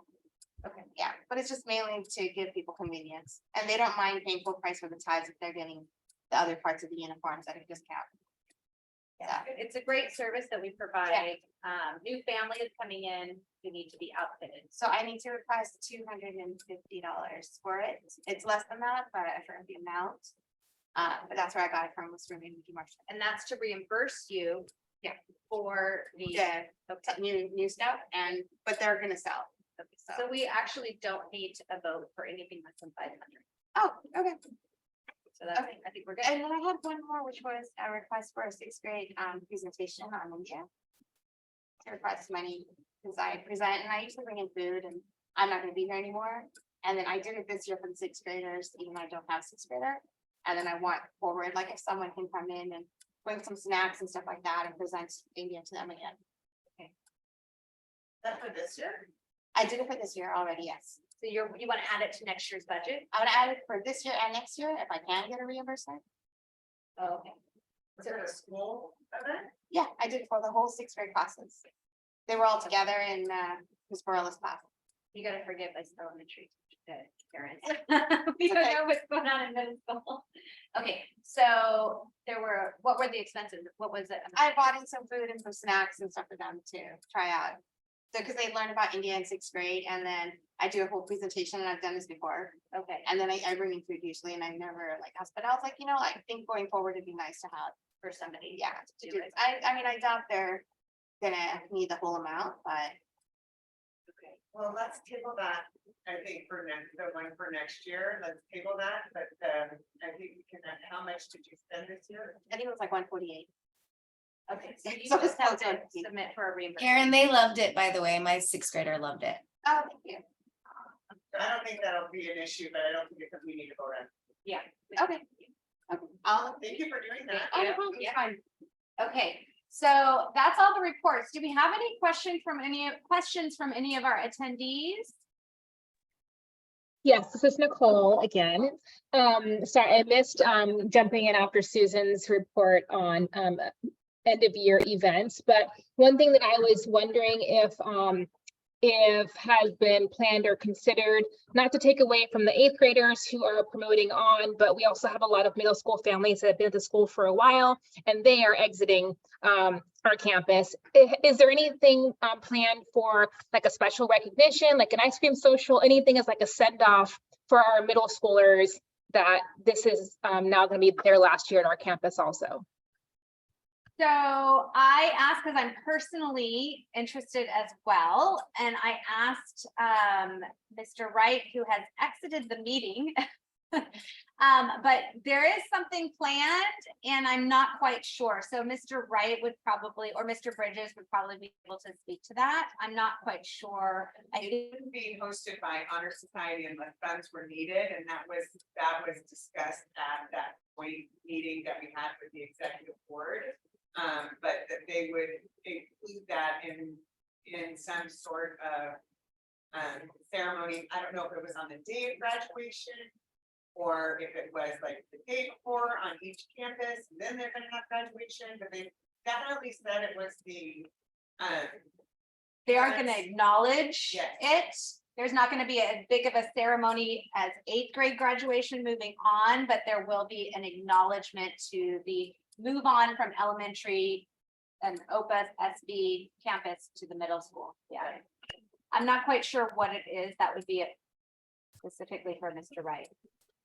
Speaker 9: Okay, yeah, but it's just mainly to give people convenience, and they don't mind paying full price for the ties if they're getting the other parts of the uniforms at a discount.
Speaker 1: Yeah, it's a great service that we provide. New families coming in who need to be outfitted.
Speaker 9: So I need to request $250 for it. It's less than that, but I forgot the amount. But that's where I got it from, was from Vicky Marshall.
Speaker 1: And that's to reimburse you.
Speaker 9: Yeah.
Speaker 1: For the.
Speaker 9: Yeah, new stuff, but they're gonna sell.
Speaker 1: So we actually don't need a vote for anything less than 500.
Speaker 9: Oh, okay.
Speaker 1: So that's,
Speaker 9: Okay.
Speaker 1: I think we're good.
Speaker 9: And then I had one more, which was a request for a 6th grade presentation on India. To request money, because I present and I usually bring in food, and I'm not gonna be here anymore. And then I did it this year for the 6th graders, even though I don't have 6th grader. And then I want forward, like if someone can come in and bring some snacks and stuff like that and present India to them again.
Speaker 8: That's for this year?
Speaker 9: I did it for this year already, yes.
Speaker 1: So you want to add it to next year's budget?
Speaker 9: I'm gonna add it for this year and next year if I can get a reimbursement.
Speaker 1: Oh, okay.
Speaker 8: Was it a school event?
Speaker 9: Yeah, I did it for the whole 6th grade classes. They were all together in Ms. Barella's class.
Speaker 1: You gotta forgive us elementary parents. We don't know what's going on in middle school. Okay, so what were the expenses? What was it?
Speaker 9: I bought in some food and some snacks and stuff for them to try out. So, because they learned about India in 6th grade, and then I do a whole presentation, and I've done this before.
Speaker 1: Okay,
Speaker 9: And then I bring in food usually, and I never like asked, but I was like, I think going forward, it'd be nice to have,
Speaker 1: for somebody.
Speaker 9: yeah, to do this. I mean, I doubt they're gonna need the whole amount, but
Speaker 8: Okay, well, let's table that, I think, for the one for next year, let's table that, but I think we can, how much did you spend this year?
Speaker 9: I think it was like 148.
Speaker 1: Okay, so you
Speaker 9: So
Speaker 1: just
Speaker 9: it's
Speaker 1: have
Speaker 9: close
Speaker 1: to
Speaker 9: to-
Speaker 1: submit for a reimbursement.
Speaker 12: Karen, they loved it, by the way. My 6th grader loved it.
Speaker 9: Oh, thank you.
Speaker 8: I don't think that'll be an issue, but I don't think it's something we need to vote on.
Speaker 1: Yeah.
Speaker 9: Okay. Okay.
Speaker 8: Thank you for doing that.
Speaker 9: Oh, no problem, it's
Speaker 1: Yeah.
Speaker 9: fine.
Speaker 1: Okay, so that's all the reports. Do we have any questions from any of our attendees?
Speaker 2: Yes, this is Nicole again. Sorry, I missed jumping in after Susan's report on end of year events, but one thing that I was wondering if has been planned or considered, not to take away from the 8th graders who are promoting on, but we also have a lot of middle school families that have been at the school for a while and they are exiting our campus. Is there anything planned for like a special recognition, like an ice cream social, anything as like a send off for our middle schoolers that this is now going to be their last year at our campus also?
Speaker 1: So I asked, because I'm personally interested as well, and I asked Mr. Wright, who has exited the meeting. But there is something planned and I'm not quite sure. So Mr. Wright would probably, or Mr. Bridges would probably be able to speak to that. I'm not quite sure.
Speaker 5: It wouldn't be hosted by Honor Society unless funds were needed, and that was discussed at that joint meeting that we had with the executive board. But that they would include that in some sort of ceremony. I don't know if it was on the day of graduation or if it was like the day before on each campus, and then they're gonna have graduation, but they definitely said it was the
Speaker 1: They are going to acknowledge
Speaker 5: Yes.
Speaker 1: it. There's not going to be as big of a ceremony as 8th grade graduation moving on, but there will be an acknowledgement to the move on from elementary an Opus SB campus to the middle school. Yeah. I'm not quite sure what it is. That would be it specifically for Mr. Wright.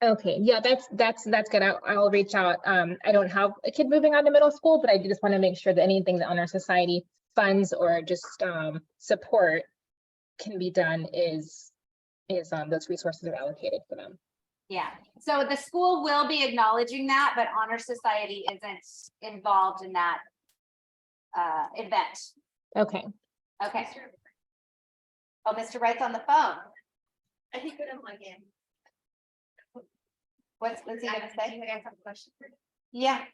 Speaker 2: Okay, yeah, that's good. I'll reach out. I don't have a kid moving on to middle school, but I just want to make sure that anything that Honor Society funds or just support can be done is those resources are allocated for them.
Speaker 1: Yeah, so the school will be acknowledging that, but Honor Society isn't involved in that event.
Speaker 2: Okay.
Speaker 1: Okay. Oh, Mr. Wright's on the phone.
Speaker 3: I think we don't like it.
Speaker 1: What's he gonna say?
Speaker 3: I have a question.
Speaker 1: Yeah,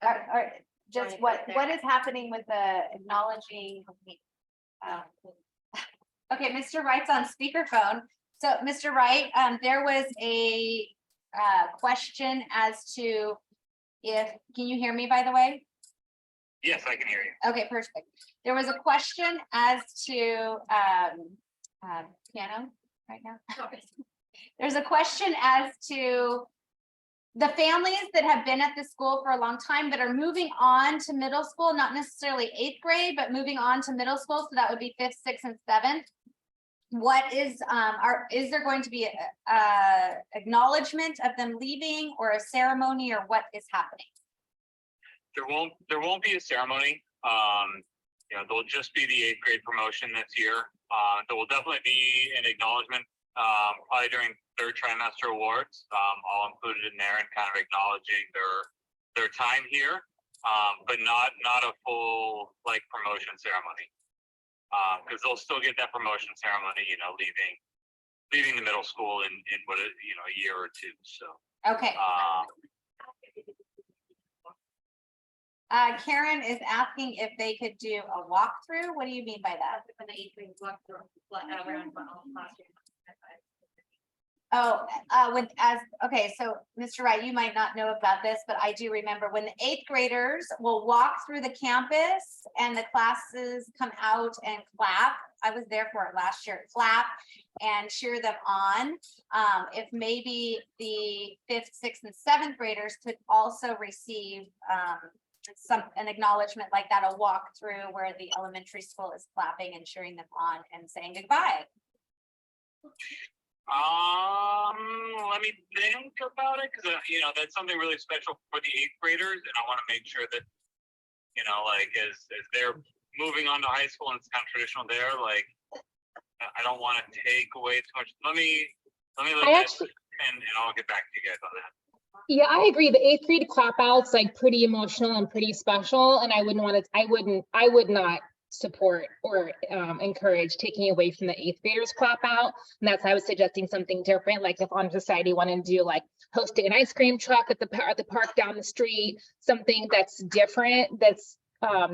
Speaker 1: or just
Speaker 3: Right,
Speaker 1: what
Speaker 3: right there.
Speaker 1: is happening with the acknowledging? Okay, Mr. Wright's on speakerphone. So, Mr. Wright, there was a question as to if, can you hear me, by the way?
Speaker 4: Yes, I can hear you.
Speaker 1: Okay, perfect. There was a question as to piano right now. There's a question as to the families that have been at the school for a long time that are moving on to middle school, not necessarily 8th grade, but moving on to middle school. So that would be 5th, 6th, and 7th. What is is there going to be a acknowledgement of them leaving or a ceremony, or what is happening?
Speaker 4: There won't be a ceremony. You know, there'll just be the 8th grade promotion this year. There will definitely be an acknowledgement, probably during 3rd trimester awards, all included in there and kind of acknowledging their time here, but not a full like promotion ceremony. Because they'll still get that promotion ceremony, you know, leaving the middle school in what is, you know, a year or two. So
Speaker 1: Okay. Karen is asking if they could do a walkthrough. What do you mean by that?
Speaker 3: When the 8th grade walk through around classroom.
Speaker 1: Oh, okay, so Mr. Wright, you might not know about this, but I do remember when the 8th graders will walk through the campus and the classes come out and clap. I was there for it last year, clap and cheer them on. If maybe the 5th, 6th, and 7th graders could also receive an acknowledgement like that, a walkthrough where the elementary school is clapping and cheering them on and saying goodbye.
Speaker 4: Let me think about it, because you know, that's something really special for the 8th graders, and I want to make sure that, you know, like as they're moving on to high school and it's kind of traditional there, like I don't want to take away too much. Let me look at it, and I'll get back to you guys on that.
Speaker 2: Yeah, I agree. The 8th grade clap out's like pretty emotional and pretty special, and I would not support or encourage taking away from the 8th graders clap out. And that's why I was suggesting something different, like if Honor Society wanted to do like hosting an ice cream truck at the park down the street, something that's different, that's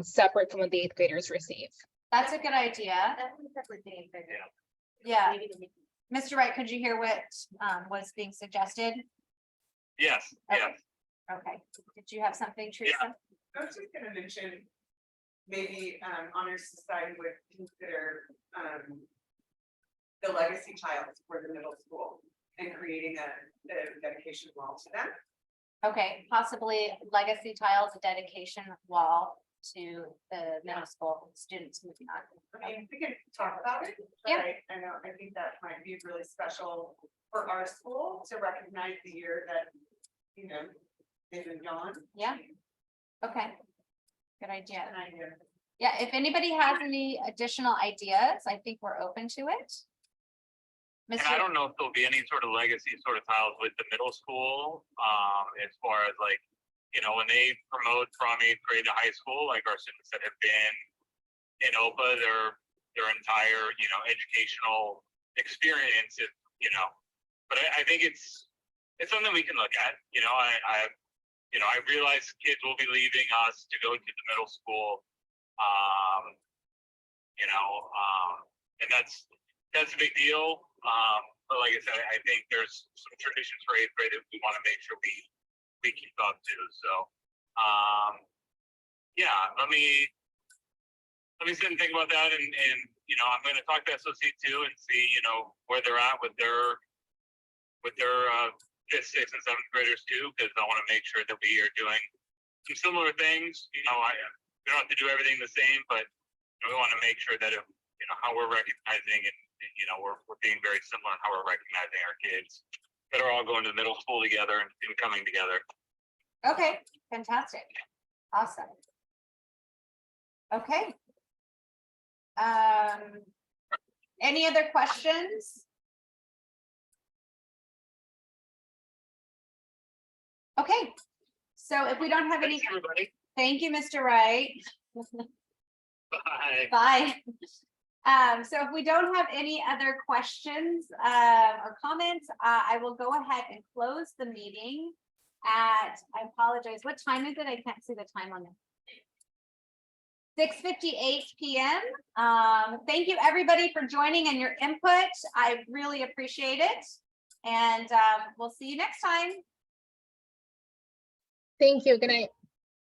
Speaker 2: separate from what the 8th graders receive.
Speaker 1: That's a good idea. Yeah. Mr. Wright, could you hear what was being suggested?
Speaker 4: Yes,
Speaker 1: Okay.
Speaker 4: yes.
Speaker 1: Okay, did you have something, Teresa?
Speaker 5: I was just gonna mention, maybe Honor Society would consider the legacy child for the middle school and creating a dedication wall to them.
Speaker 1: Okay, possibly legacy tiles, a dedication wall to the middle school students moving on.
Speaker 5: I mean, we can talk about it, but
Speaker 1: Yeah.
Speaker 5: I know, I think that might be really special for our school to recognize the year that, you know, they've been gone.
Speaker 1: Yeah. Okay, good idea. Yeah, if anybody has any additional ideas, I think we're open to it.
Speaker 4: And I don't know if there'll be any sort of legacy sort of tiles with the middle school, as far as like, you know, when they promote from 8th grade to high school, like our students that have been in OPA, their entire, you know, educational experience, you know, but I think it's something we can look at. You know, I realize kids will be leaving us to go to the middle school, you know, and that's a big deal. But like I said, I think there's some traditions for 8th grade that we want to make sure we keep up to. So, yeah, let me sit and think about that, and you know, I'm going to talk to SOC too and see, you know, where they're at with their 5th, 6th, and 7th graders too, because I want to make sure that we are doing some similar things. You know,
Speaker 15: we don't have to do everything the same, but we want to make sure that if, how we're recognizing and, we're being very similar in how we're recognizing our kids that are all going to middle school together and coming together.
Speaker 1: Okay, fantastic. Awesome. Okay. Any other questions? Okay, so if we don't have any,
Speaker 15: Thanks, everybody.
Speaker 1: thank you, Mr. Wright.
Speaker 15: Bye.
Speaker 1: Bye. So if we don't have any other questions or comments, I will go ahead and close the meeting at, I apologize, what time is it? I can't see the time on it. 6:58 p.m. Thank you, everybody, for joining and your input. I really appreciate it. And we'll see you next time.
Speaker 2: Thank you. Good night.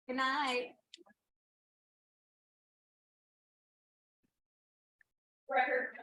Speaker 1: Good night.
Speaker 8: Record.